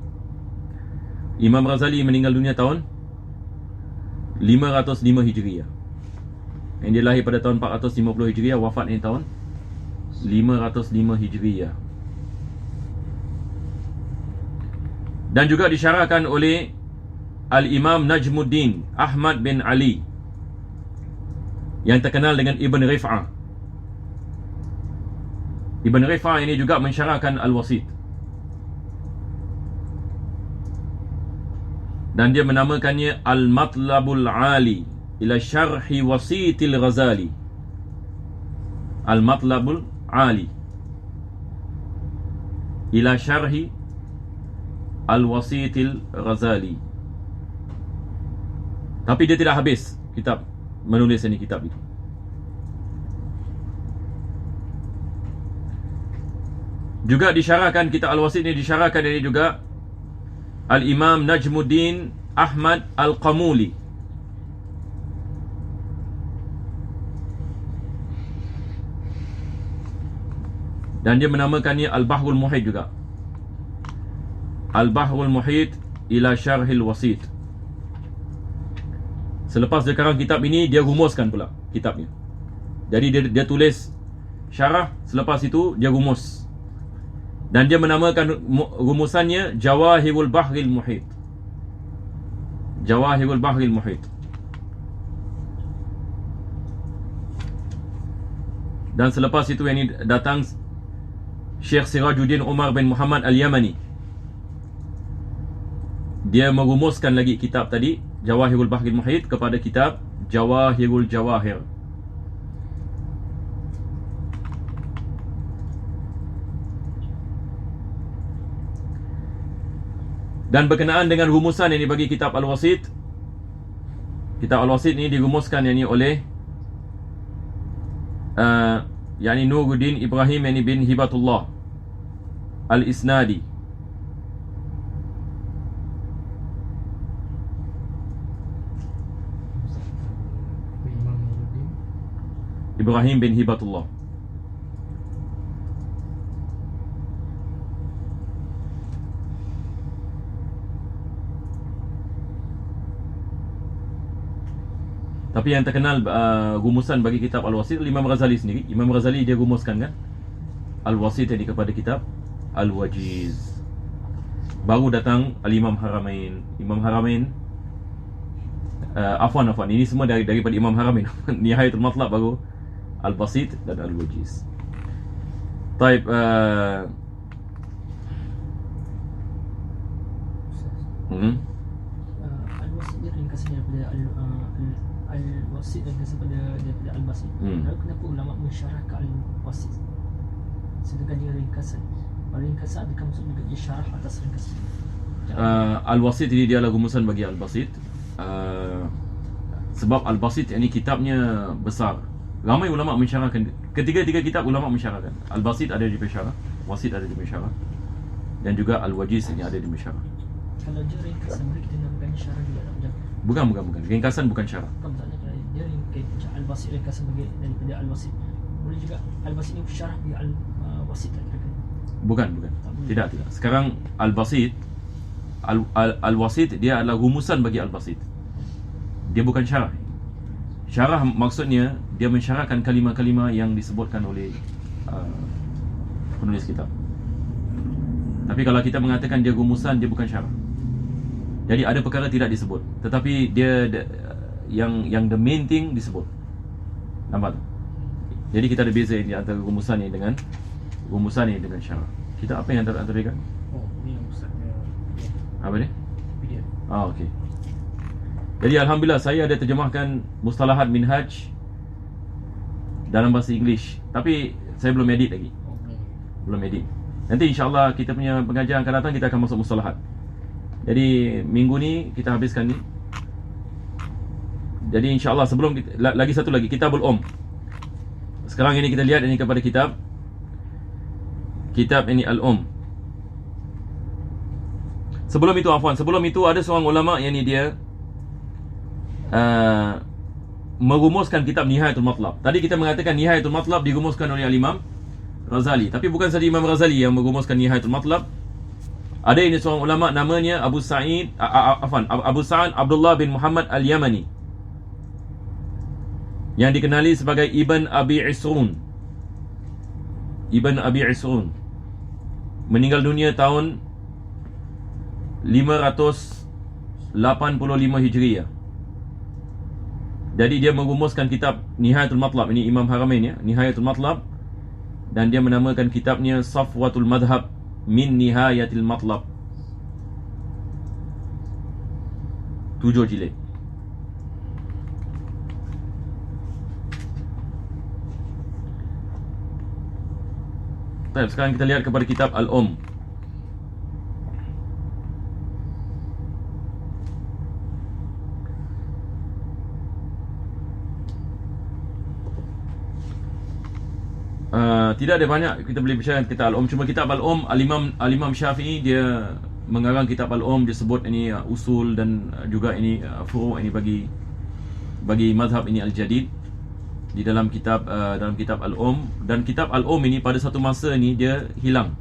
Imam Ghazali meninggal dunia tahun 505 Hijriah. Yang dia lahir pada tahun 450 Hijriah, wafat ini tahun 505 Hijriah. Dan juga disyarahkan oleh Al-Imam Najmuddin Ahmad bin Ali, yang terkenal dengan Ibn Rif'ah. Ibn Rif'ah ini juga mensyarahkan Al-Wasit. Dan dia menamakannya Al-Matlabul Ali ila Syarhi Wasitil Ghazali. Al-Matlabul Ali ila Syarhi Al-Wasitil Ghazali. Tapi dia tidak habis kitab menulis ini kitab itu. Juga disyarahkan kitab Al-Wasit ini, disyarahkan ini juga Al-Imam Najmuddin Ahmad Al-Qamuli. Dan dia menamakannya Al-Bahrul Muhit juga. Al-Bahrul Muhit ila Syarhil Wasit. Selepas dia karang kitab ini, dia rumuskan pula kitabnya. Jadi dia tulis syarah, selepas itu dia rumus. Dan dia menamakan rumusannya Jawahirul Bahril Muhit. Jawahirul Bahril Muhit. Dan selepas itu yang ini datang Syekh Sirajuddin Umar bin Muhammad Al-Yamani. Dia merumuskan lagi kitab tadi Jawahirul Bahril Muhit kepada kitab Jawahirul Jawahir. Dan berkenaan dengan rumusan yang dibagi kitab Al-Wasit, kitab Al-Wasit ini dirumuskan yang ini oleh yakni Nuruddin Ibrahim yani bin Hibatullah Al-Isnadi. Imam Nuruddin. Ibrahim bin Hibatullah. Tapi yang terkenal rumusan bagi kitab Al-Wasit Imam Ghazali sendiri. Imam Ghazali dia rumuskan kan Al-Wasit ini kepada kitab Al-Wajiz. Baru datang Al-Imam Haramain. Imam Haramain Afwan ini semua daripada Imam Haramain. Nihayatul Matlab baru Al-Basit dan Al-Wajiz. Taib Al-Wasit dia ringkasan daripada Al-Wasit ringkasan daripada Al-Basit. Lalu kenapa ulama mensyarahkan Al-Wasit sedangkan dia ringkasan? Ringkasan adakah maksud juga dia syarah atas ringkasan? Al-Wasit ini dia adalah rumusan bagi Al-Basit. Sebab Al-Basit ini kitabnya besar. Ramai ulama mensyarahkan. Ketiga-tiga kitab ulama mensyarahkan. Al-Basit ada di pensyarah, Wasit ada di pensyarah, dan juga Al-Wajiz ini ada di pensyarah. Kalau dia ringkasan, boleh kita namakan syarah juga tak macam? Bukan. Ringkasan bukan syarah. Bukan maksudnya kalau dia ringkasan Al-Basit ringkasan bagi daripada Al-Wasit, boleh juga Al-Basit ni syarah bagi Al-Wasit tak kira-kira? Bukan. Tidak. Sekarang Al-Basit Al-Wasit dia adalah rumusan bagi Al-Basit. Dia bukan syarah. Syarah maksudnya dia mensyarahkan kalimah-kalimah yang disebutkan oleh penulis kitab. Tapi kalau kita mengatakan dia rumusan, dia bukan syarah. Jadi ada perkara tidak disebut, tetapi dia yang the main thing disebut. Nampak tak? Jadi kita ada beza di antara rumusan ini dengan syarah. Kita apa yang antara kan? Oh, ni yang ustaznya. Apa ni? PDF. Okey. Jadi alhamdulillah saya ada terjemahkan mustalahat minhaj dalam bahasa Inggeris. Tapi saya belum edit lagi. Belum edit. Nanti insya-Allah kita punya pengajian akan datang kita akan masuk mustalahat. Jadi minggu ni kita habiskan ni. Jadi insya-Allah sebelum lagi satu lagi Kitabul Sekarang ini kita lihat ini kepada kitab ini Al Sebelum itu ada seorang ulama yang ni dia merumuskan kitab Nihayatul Matlab. Tadi kita mengatakan Nihayatul Matlab dirumuskan oleh Al-Imam Ghazali. Tapi bukan saja Imam Ghazali yang merumuskan Nihayatul Matlab. Ada ini seorang ulama namanya Abu Sa'ad Abdullah bin Muhammad Al-Yamani, yang dikenali sebagai Ibn Abi Isrun. Meninggal dunia tahun 585 Hijriah. Jadi dia merumuskan kitab Nihayatul Matlab. Ini Imam Haramain ya, Nihayatul Matlab. Dan dia menamakan kitabnya Safwatul Madhab min Nihayatil Matlab. 7 jilid. Baik, sekarang kita lihat kepada kitab Al Tidak ada banyak kita boleh bincang kitab Al-Um. Cuma kitab Al-Um, Al-Imam Syafi'i dia mengarang kitab Al-Um, dia sebut ini usul dan juga ini furu' ini bagi mazhab ini Al-Jadid di dalam kitab Al-Um. Dan kitab Al-Um ini pada satu masa ni dia hilang,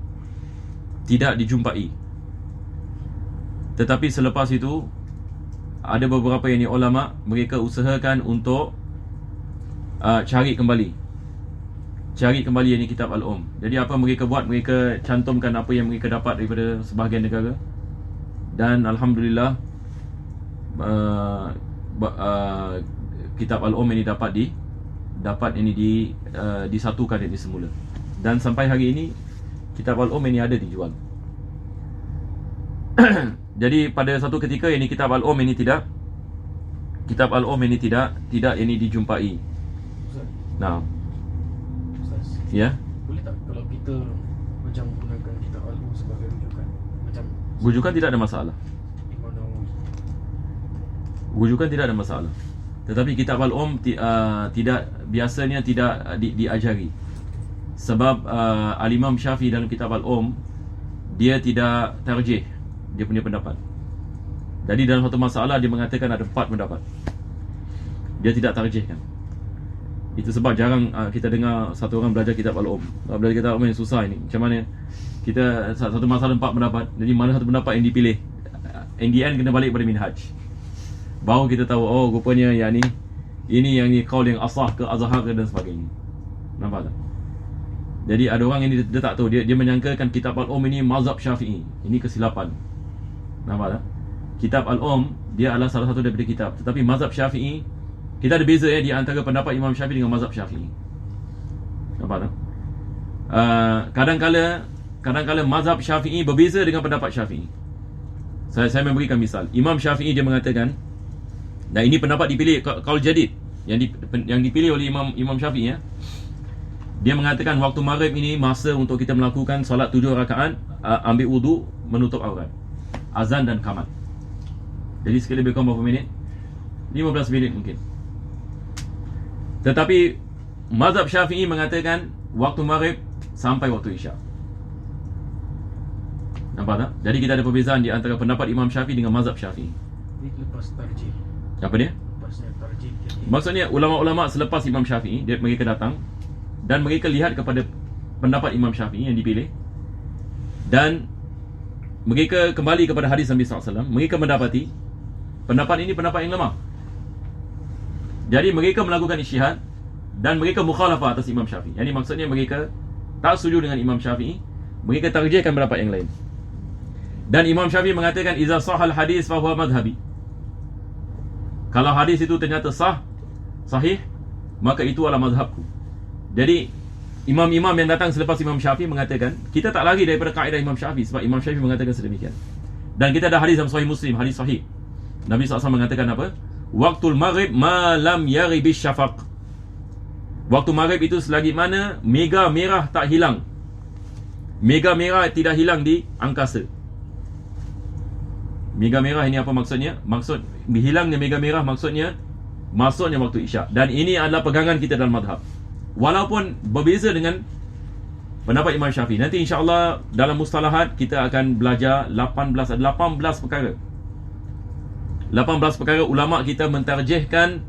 tidak dijumpai. Tetapi selepas itu ada beberapa yang ulama mereka usahakan untuk cari kembali ini kitab Al-Um. Jadi apa mereka buat, mereka cantumkan apa yang mereka dapat daripada sebahagian negara. Dan alhamdulillah kitab Al-Um ini dapat disatukan ini semula. Dan sampai hari ini kitab Al-Um ini ada dijual. Jadi pada satu ketika ini kitab Al-Um ini tidak ini dijumpai. Ustaz, Nah, Ustaz, ya. boleh tak kalau kita macam gunakan kitab Al-Um sebagai rujukan, macam Rujukan tidak ada masalah. Imam Nawawi? Rujukan tidak ada masalah. Tetapi kitab Al-Um biasanya tidak diajari. Sebab Al-Imam Syafi'i dalam kitab Al-Um dia tidak tarjih dia punya pendapat. Jadi dalam satu masalah dia mengatakan ada 4 pendapat. Dia tidak tarjihkan. Itu sebab jarang kita dengar satu orang belajar kitab Al-Um. Belajar kitab Al-Um yang susah ini. Macam mana kita satu masalah 4 pendapat. Jadi mana satu pendapat yang dipilih? In the end kena balik pada minhaj. Baru kita tahu, oh rupanya yang ni ini yang ni qaul yang asah ke azhar ke dan sebagainya. Nampak tak? Jadi ada orang yang dia tak tahu, dia menyangkakan kitab Al-Um ini mazhab Syafi'i. Ini kesilapan. Nampak tak? Kitab Al-Um dia adalah salah satu daripada kitab, tetapi mazhab Syafi'i kita ada beza di antara pendapat Imam Syafi'i dengan mazhab Syafi'i. Nampak tak? Kadang-kala mazhab Syafi'i berbeza dengan pendapat Syafi'i. Saya memberikan misal. Imam Syafi'i dia mengatakan, dan ini pendapat dipilih qaul jadid yang dipilih oleh Imam Syafi'i ya. Dia mengatakan waktu maghrib ini masa untuk kita melakukan solat 7 rakaat, ambil wudu, menutup aurat, azan dan qamat. Jadi sekali lebih kurang berapa minit? 15 minit mungkin. Tetapi mazhab Syafi'i mengatakan waktu maghrib sampai waktu isyak. Nampak tak? Jadi kita ada perbezaan di antara pendapat Imam Syafi'i dengan mazhab Syafi'i. Ini lepas tarjih. Apa dia? Lepasnya tarjih. Maksudnya ulama-ulama selepas Imam Syafi'i mereka datang dan mereka lihat kepada pendapat Imam Syafi'i yang dipilih, dan mereka kembali kepada hadis Nabi SAW. Mereka mendapati pendapat ini pendapat yang lemah. Jadi mereka melakukan ijtihad dan mereka mukhalafah atas Imam Syafi'i. Yang ini maksudnya mereka tak setuju dengan Imam Syafi'i, mereka tarjihkan pendapat yang lain. Dan Imam Syafi'i mengatakan iza sahal hadis fa huwa madhhabi. Kalau hadis itu ternyata sahih, maka itu adalah mazhabku. Jadi imam-imam yang datang selepas Imam Syafi'i mengatakan kita tak lari daripada kaedah Imam Syafi'i, sebab Imam Syafi'i mengatakan sedemikian. Dan kita ada hadis dalam Sahih Muslim, hadis sahih. Nabi SAW mengatakan apa? Waktul maghrib ma lam yaribis syafaq. Waktu maghrib itu selagi mana mega merah tak hilang. Mega merah tidak hilang di angkasa. Mega merah ini apa maksudnya? Maksud hilangnya mega merah maksudnya masuknya waktu isyak. Dan ini adalah pegangan kita dalam mazhab, walaupun berbeza dengan pendapat Imam Syafi'i. Nanti insya-Allah dalam mustalahat kita akan belajar 18 perkara. 18 perkara ulama kita mentarjihkan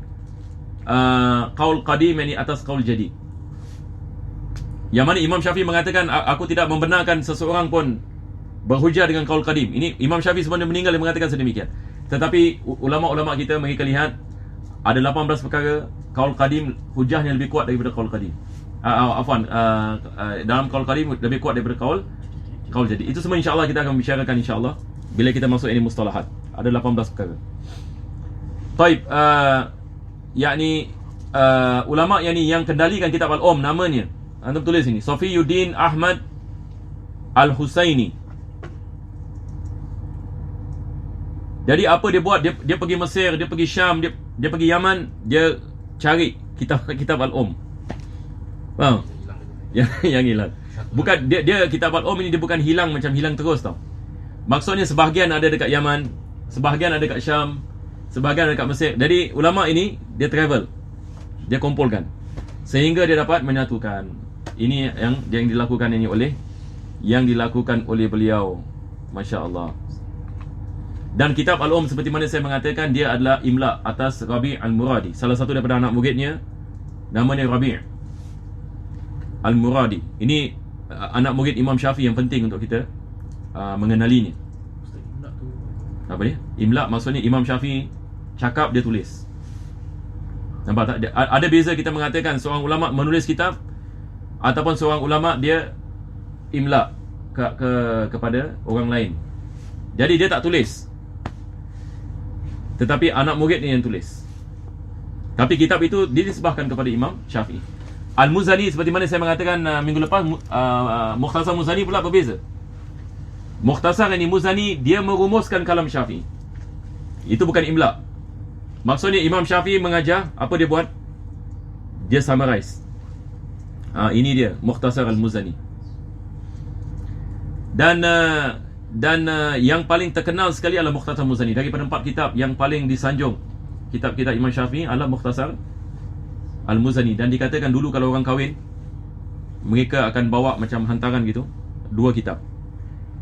qaul qadim ini atas qaul jadid. Yang mana Imam Syafi'i mengatakan aku tidak membenarkan seseorang pun berhujah dengan qaul qadim. Ini Imam Syafi'i sebelum dia meninggal dia mengatakan sedemikian. Tetapi ulama-ulama kita mereka lihat ada 18 perkara qaul qadim hujahnya lebih kuat daripada qaul qadim. Dalam qaul qadim lebih kuat daripada qaul jadid. Itu semua insya-Allah kita akan bicarakan insya-Allah bila kita masuk ini mustalahat. Ada 18 perkara. Taib, ulama yang kendalikan kitab Al-Um namanya, antum tulis ini, Safiyuddin Ahmad Al-Husaini. Jadi apa dia buat? Dia pergi Mesir, dia pergi Syam, dia pergi Yaman, dia cari kitab Al-Um. Faham? Yang hilang. Bukan dia kitab Al-Um ini dia bukan hilang macam hilang terus tau. Maksudnya sebahagian ada dekat Yaman, sebahagian ada dekat Syam, sebahagian ada dekat Mesir. Jadi ulama ini dia travel, dia kumpulkan sehingga dia dapat menyatukan ini yang dilakukan oleh beliau. Masya-Allah. Dan kitab Al-Um seperti mana saya mengatakan, dia adalah imla atas Rabi' Al-Muradi. Salah satu daripada anak muridnya namanya Rabi' Al-Muradi. Ini anak murid Imam Syafi'i yang penting untuk kita mengenalinya. Ustaz, imla tu Apa dia? Imla maksudnya Imam Syafi'i cakap, dia tulis. Nampak tak? Ada beza kita mengatakan seorang ulama menulis kitab ataupun seorang ulama dia imla kepada orang lain. Jadi dia tak tulis, tetapi anak murid ni yang tulis. Tapi kitab itu dinisbahkan kepada Imam Syafi'i. Al-Muzani seperti mana saya mengatakan minggu lepas, Mukhtasar Muzani pula berbeza. Mukhtasar ini Muzani, dia merumuskan kalam Syafi'i. Itu bukan imla. Maksudnya Imam Syafi'i mengajar, apa dia buat? Dia summarize. Ini dia Mukhtasar Al-Muzani. Dan yang paling terkenal sekali adalah Mukhtasar Muzani. Daripada 4 kitab yang paling disanjung kitab-kitab Imam Syafi'i adalah Mukhtasar Al-Muzani. Dan dikatakan dulu kalau orang kahwin, mereka akan bawa macam hantaran gitu, 2 kitab.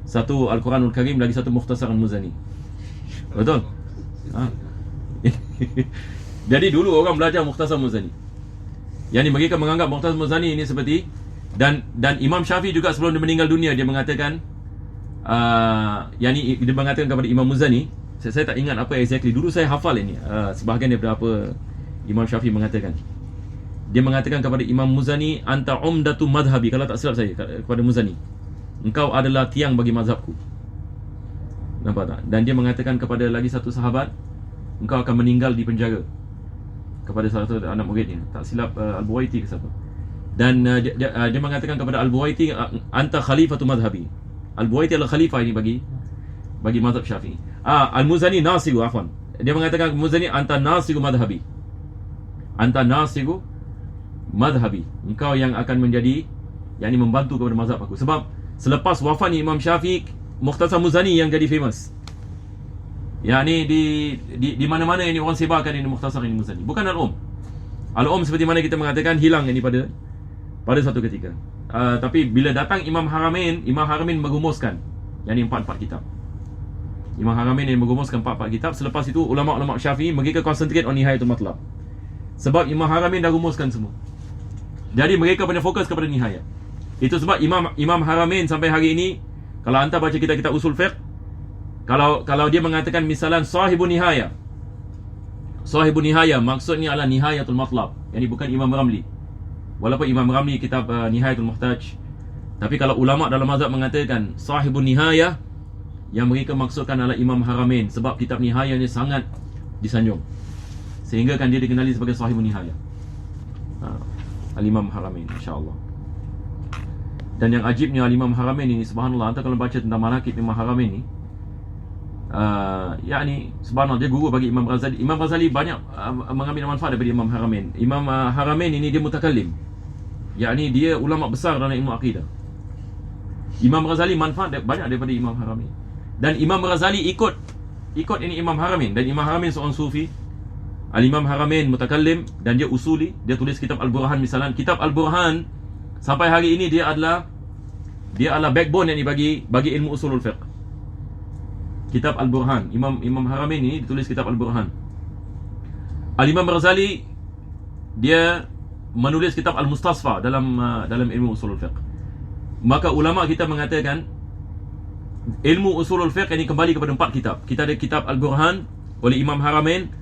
Satu Al-Quranul Karim, lagi satu Mukhtasar Al-Muzani. Betul? Jadi dulu orang belajar Mukhtasar Muzani. Yang ni mereka menganggap Mukhtasar Muzani ini seperti, dan Imam Syafi'i juga sebelum dia meninggal dunia, dia mengatakan yang ni dia mengatakan kepada Imam Muzani, saya tak ingat apa exactly, dulu saya hafal ini sebahagian daripada apa Imam Syafi'i mengatakan. Dia mengatakan kepada Imam Muzani, anta umdatu madhabi, kalau tak silap saya, kepada Muzani, engkau adalah tiang bagi mazhabku. Nampak tak? Dan dia mengatakan kepada lagi satu sahabat, engkau akan meninggal di penjara, kepada salah satu anak muridnya, tak silap Al-Buwaiti ke siapa. Dan dia mengatakan kepada Al-Buwaiti, anta khalifatu madhabi. Al-Buwaiti adalah khalifah ini bagi mazhab Syafi'i. Al-Muzani nasiru, afwan. Dia mengatakan Muzani, anta nasiru madhabi. Anta nasiru madhabi. Engkau yang akan menjadi, yang ini membantu kepada mazhab aku. Sebab selepas wafatnya Imam Syafi'i, Mukhtasar Muzani yang jadi famous. Yang ni di mana-mana ini orang sebarkan ini Mukhtasar ini Muzani. Bukan Al-Um. Al-Um seperti mana kita mengatakan hilang ini pada satu ketika. Tapi bila datang Imam Haramain merumuskan yang ni 4 kitab. Imam Haramain yang merumuskan 4 kitab. Selepas itu ulama-ulama Syafi'i mereka concentrate on Nihayatul Matlab. Sebab Imam Haramain dah rumuskan semua. Jadi mereka punya fokus kepada nihayat. Itu sebab Imam Haramain sampai hari ini, kalau anda baca kitab-kitab usul fiqh, kalau dia mengatakan misalan Sahibun Nihaya, Sahibun Nihaya maksudnya adalah Nihayatul Matlab. Yang ini bukan Imam Ramli. Walaupun Imam Ramli kitab Nihayatul Muhtaj, tapi kalau ulama dalam mazhab mengatakan Sahibun Nihaya, yang mereka maksudkan adalah Imam Haramain. Sebab kitab Nihaya ni sangat disanjung, sehingga kan dia dikenali sebagai Sahibun Nihaya, Al-Imam Haramain, insya-Allah. Dan yang ajibnya Al-Imam Haramain ini, subhanallah, anda kalau baca tentang manaqib Imam Haramain ni, yakni subhanallah, dia guru bagi Imam Ghazali. Imam Ghazali banyak mengambil manfaat daripada Imam Haramain. Imam Haramain ini dia mutakallim, yakni dia ulama besar dalam ilmu akidah. Imam Ghazali manfaat banyak daripada Imam Haramain. Dan Imam Ghazali ikut ini Imam Haramain. Dan Imam Haramain seorang sufi. Al-Imam Haramain mutakallim dan dia usuli. Dia tulis kitab Al-Burhan misalan. Kitab Al-Burhan sampai hari ini dia adalah backbone yang bagi ilmu usulul fiqh. Kitab Al-Burhan, Imam Haramain ini ditulis kitab Al-Burhan. Al-Imam Ghazali dia menulis kitab Al-Mustasfa dalam ilmu usulul fiqh. Maka ulama kita mengatakan ilmu usulul fiqh ini kembali kepada 4 kitab. Kita ada kitab Al-Burhan oleh Imam Haramain.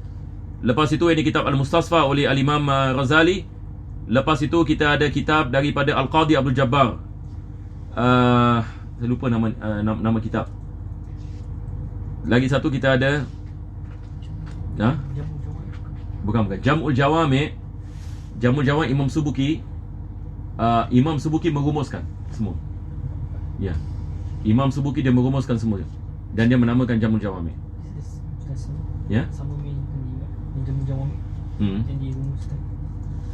Lepas itu ini kitab Al-Mustasfa oleh Al-Imam Ghazali. Lepas itu kita ada kitab daripada Al-Qadi Abdul Jabbar. Saya lupa nama kitab. Lagi satu kita ada bukan Jam'ul Jawami'. Jam'ul Jawami' Imam Subuki. Imam Subuki merumuskan semua. Ya. Imam Subuki dia merumuskan semua. Dan dia menamakan Jam'ul Jawami'. Ya. Sama Jam'ul Jawami' yang dirumuskan.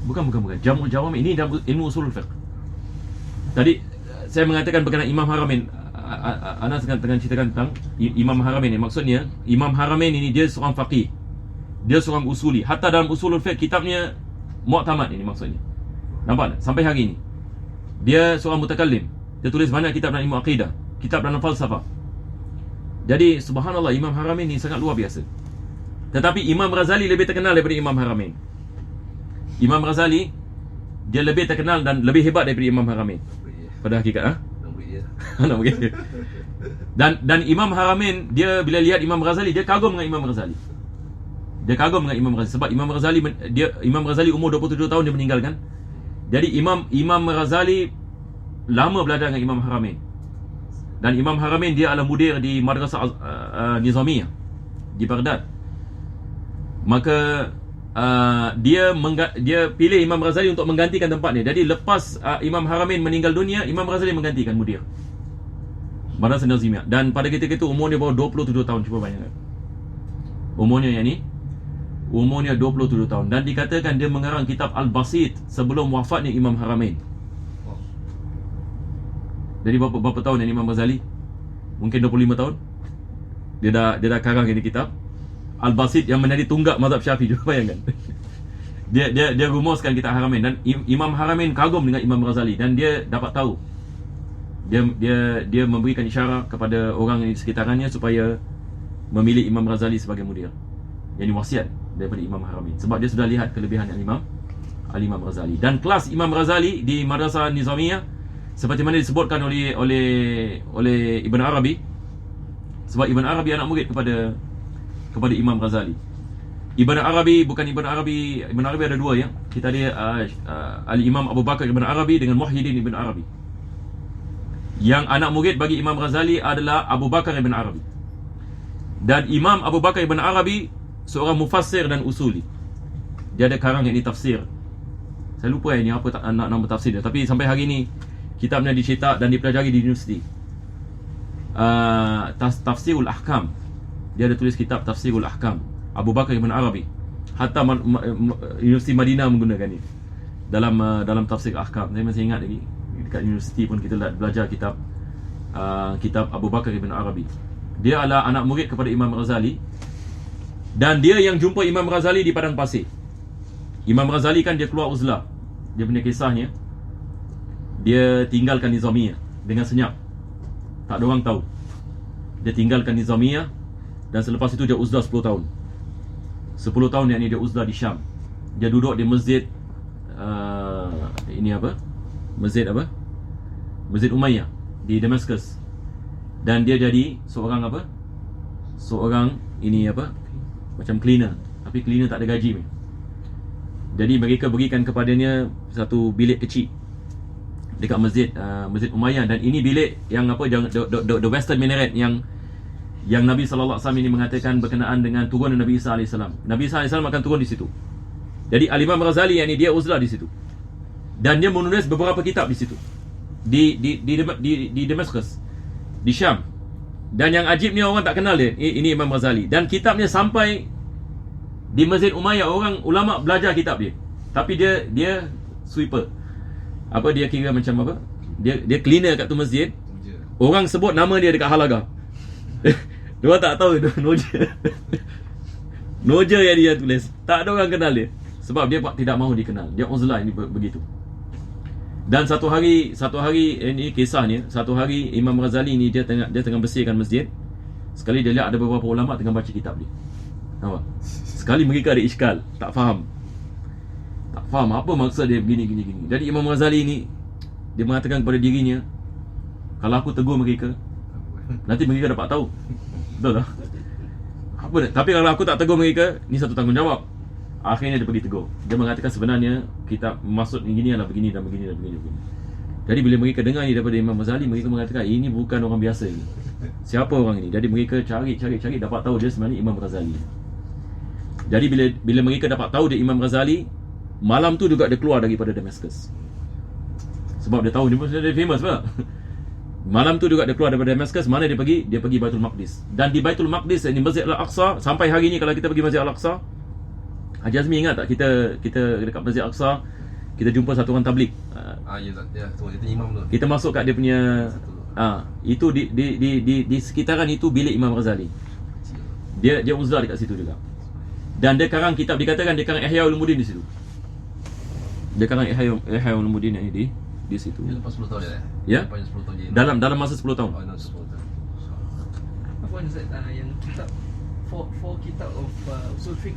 Bukan. Jam'ul Jawami' ini dalam ilmu usulul fiqh. Tadi saya mengatakan berkenaan Imam Haramain. Ana tengah ceritakan tentang Imam Haramain ni. Maksudnya Imam Haramain ini dia seorang faqih. Dia seorang usuli. Hatta dalam usulul fiqh kitabnya mu'tamad ini maksudnya. Nampak tak? Sampai hari ini. Dia seorang mutakallim. Dia tulis banyak kitab dalam ilmu akidah, kitab dalam falsafah. Jadi subhanallah, Imam Haramain ni sangat luar biasa. Tetapi Imam Ghazali lebih terkenal daripada Imam Haramain. Imam Ghazali dia lebih terkenal dan lebih hebat daripada Imam Haramain. Pada hakikat nak begitu. Dan Imam Haramain, dia bila lihat Imam Ghazali, dia kagum dengan Imam Ghazali. Dia kagum dengan Imam Ghazali sebab Imam Ghazali umur 27 tahun dia meninggal kan. Jadi Imam Ghazali lama belajar dengan Imam Haramain. Dan Imam Haramain dia adalah mudir di Madrasah Nizamiyah di Baghdad. Maka dia pilih Imam Ghazali untuk menggantikan tempat dia. Jadi lepas Imam Haramain meninggal dunia, Imam Ghazali menggantikan mudir Madrasah Nizamiyah. Dan pada ketika itu umurnya baru 27 tahun. Cuba bayangkan umurnya yang ni, umurnya 27 tahun. Dan dikatakan dia mengarang kitab Al-Basit sebelum wafatnya Imam Haramain. Jadi berapa tahun yang Imam Ghazali? Mungkin 25 tahun. Dia dah karang ini kitab Al-Basit yang menjadi tunggak mazhab Syafi'i. Cuba bayangkan. Dia rumuskan kitab Haramain. Dan Imam Haramain kagum dengan Imam Ghazali. Dan dia dapat tahu, Dia memberikan isyarat kepada orang di sekitarannya supaya memilih Imam Ghazali sebagai mudir. Yang diwasiat daripada Imam Haramain. Sebab dia sudah lihat kelebihan Al-Imam Ghazali. Dan kelas Imam Ghazali di Madrasah Nizamiyah seperti mana disebutkan oleh Ibn Arabi. Sebab Ibn Arabi anak murid kepada Imam Ghazali. Ibn Arabi ada dua ya. Kita ada Al-Imam Abu Bakar Ibn Arabi dengan Muhyiddin Ibn Arabi. Yang anak murid bagi Imam Ghazali adalah Abu Bakar Ibn Arabi. Dan Imam Abu Bakar Ibn Arabi seorang mufassir dan usuli. Dia ada karang yang tafsir. Saya lupa ini apa nama tafsir dia. Tapi sampai hari ini kitabnya dicetak dan dipelajari di universiti. Tafsirul Ahkam. Dia ada tulis kitab Tafsirul Ahkam, Abu Bakar Ibn Arabi. Hatta Universiti Madinah menggunakan ini dalam tafsir Ahkam. Saya masih ingat lagi dekat universiti pun kita belajar kitab Abu Bakar Ibn Arabi. Dia adalah anak murid kepada Imam Ghazali. Dan dia yang jumpa Imam Ghazali di padang pasir. Imam Ghazali kan dia keluar uzlah. Dia punya kisahnya, dia tinggalkan Nizamiyah dengan senyap. Tak ada orang tahu. Dia tinggalkan Nizamiyah. Dan selepas itu dia uzlah 10 tahun. 10 tahun yang ni dia uzlah di Syam. Dia duduk di masjid Masjid Umayyah di Damaskus. Dan dia jadi seorang macam cleaner. Tapi cleaner tak ada gaji. Jadi mereka berikan kepadanya satu bilik kecil dekat Masjid Umayyah. Dan ini bilik yang the Western Minaret yang Nabi SAW ini mengatakan berkenaan dengan turunan Nabi Isa AS. Nabi Isa AS akan turun di situ. Jadi Al-Imam Ghazali yang ni dia uzlah di situ. Dan dia menulis beberapa kitab di situ. Di Damaskus, di Syam. Dan yang ajibnya orang tak kenal dia. Ini Imam Ghazali. Dan kitabnya sampai di Masjid Umayyah, orang ulama belajar kitab dia. Tapi dia sweeper. Dia kira macam apa? Dia cleaner kat tu masjid. Orang sebut nama dia dekat halaga. Dia tak tahu itu Noja yang dia tulis. Tak ada orang kenal dia. Sebab dia tidak mahu dikenal. Dia uzlah ini begitu. Dan satu hari ini kisahnya, satu hari Imam Ghazali ni dia tengah bersihkan masjid. Sekali dia lihat ada beberapa ulama tengah baca kitab dia. Nampak? Sekali mereka ada iskal, tak faham apa maksud dia begini. Jadi Imam Ghazali ni dia mengatakan kepada dirinya, kalau aku tegur mereka, nanti mereka dapat tahu. Betul tak? Tapi kalau aku tak tegur mereka, ni satu tanggungjawab. Akhirnya dia pergi tegur. Dia mengatakan sebenarnya kita maksud begini adalah begini dan begini. Jadi bila mereka dengar ni daripada Imam Ghazali, mereka mengatakan ini bukan orang biasa ni. Siapa orang ini? Jadi mereka cari dapat tahu dia sebenarnya Imam Ghazali. Jadi bila mereka dapat tahu dia Imam Ghazali, malam tu juga dia keluar daripada Damaskus. Sebab dia tahu dia famous apa? Malam tu juga dia keluar daripada Damaskus. Mana dia pergi? Dia pergi Baitul Maqdis. Dan di Baitul Maqdis, ini Masjid Al-Aqsa, sampai hari ni kalau kita pergi Masjid Al-Aqsa, Haji Azmi ingat tak kita dekat Masjid Al-Aqsa, kita jumpa satu orang tabligh. Ya, itu imam tu. Kita masuk kat dia punya itu di sekitaran itu bilik Imam Ghazali. Dia uzlah dekat situ juga. Dan dia karang kitab, dikatakan dia karang Ihya Ulumuddin di situ. Dia karang Ihya Ulumuddin yang ini di di situ. Dia lepas 10 tahun dia. Ya? Lepas 10 tahun je. Dalam masa 10 tahun. Oh, dalam 10 tahun. Apa Ustaz yang kitab four kitab of usul fiqh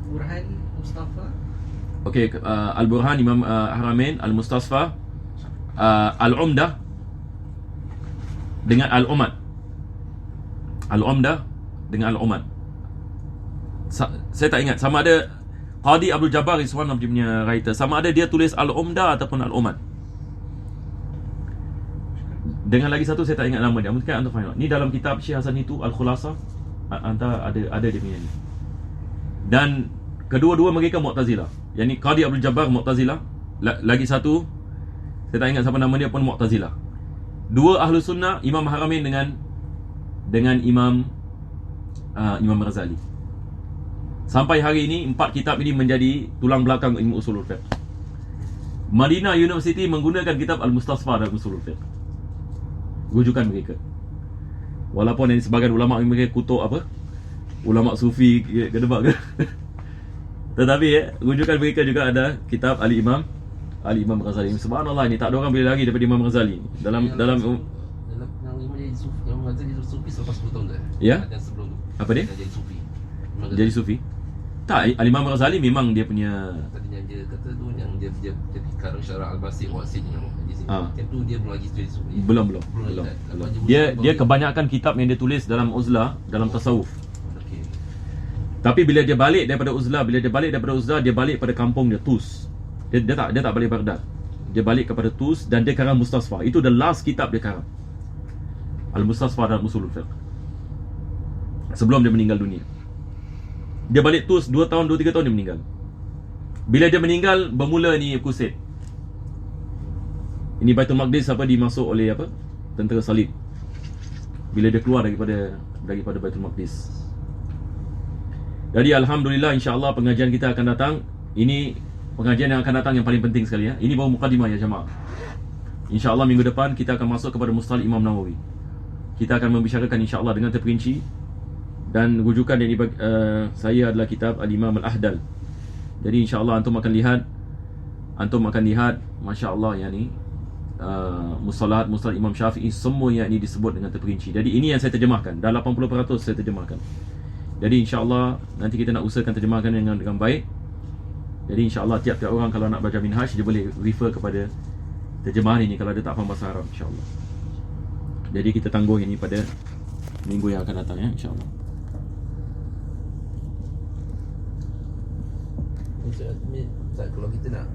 Burhan Mustafa Okey, Al-Burhan, Imam Haramain, Al-Mustasfa, Al-Umdah dengan Al-Umad. Al-Umdah dengan Al-Umad. Saya tak ingat sama ada Qadi Abdul Jabbar is one of dia punya writer. Sama ada dia tulis Al-Umdah ataupun Al-Umad. Dengan lagi satu saya tak ingat nama dia. Mungkin anda find out. Ni dalam kitab Syekh Hasan itu Al-Khulasah, antara ada dia punya ni. Dan kedua-dua mereka Mu'tazilah. Yang ni Qadi Abdul Jabbar Mu'tazilah. Lagi satu saya tak ingat siapa nama dia pun Mu'tazilah. Dua ahlu sunnah, Imam Haramain dengan Imam Ghazali. Sampai hari ini 4 kitab ini menjadi tulang belakang ilmu usulul fiqh. Madinah University menggunakan kitab Al-Mustasfa dalam usulul fiqh. Rujukan mereka. Walaupun yang sebagian ulama mereka kutuk apa? Ulama sufi ke debat ke. Tetapi rujukan mereka juga ada kitab Al-Imam Ghazali. Subhanallah, ni tak ada orang boleh lagi daripada Imam Ghazali. Dalam Yang Imam jadi sufi, Imam Ghazali jadi sufi selepas 10 tahun dah. Ya? Yang sebelum tu. Apa dia? Jadi sufi. Jadi sufi. Tak, Al-Imam Ghazali memang dia punya Tadi yang dia kata tu yang dia karang syarah al-Basir wasid yang di sini. Yang tu dia belum lagi jadi sufi. belum. Dia kebanyakan kitab yang dia tulis dalam uzlah, dalam tasawuf. Okey. Tapi bila dia balik daripada uzlah, dia balik pada kampung dia Tus. Dia tak balik Baghdad. Dia balik kepada Tus dan dia karang Mustasfa. Itu the last kitab dia karang. Al-Mustasfa dalam usulul fiqh. Sebelum dia meninggal dunia. Dia balik Tus 2 tahun 2-3 tahun dia meninggal. Bila dia meninggal bermula ni Crusade. Ini Baitul Maqdis dimasuk oleh tentera Salib. Bila dia keluar daripada Baitul Maqdis. Jadi alhamdulillah, insya-Allah pengajian kita akan datang. Ini pengajian yang akan datang yang paling penting sekali ya. Ini baru mukadimah ya jemaah. Insya-Allah minggu depan kita akan masuk kepada Mustalih Imam Nawawi. Kita akan membicarakan insya-Allah dengan terperinci. Dan rujukan yang dibagi saya adalah kitab Al-Imam Al-Ahdal. Jadi insya-Allah antum akan lihat masya-Allah yang ni mustalah Imam Syafi'i semua yang ini disebut dengan terperinci. Jadi ini yang saya terjemahkan. Dah 80% saya terjemahkan. Jadi insya-Allah nanti kita nak usahakan terjemahkan dengan baik. Jadi insya-Allah tiap-tiap orang kalau nak belajar minhaj dia boleh refer kepada terjemahan ini kalau dia tak faham bahasa Arab insya-Allah. Jadi kita tangguh ini pada minggu yang akan datang ya insya-Allah. Ustaz, kalau kita nak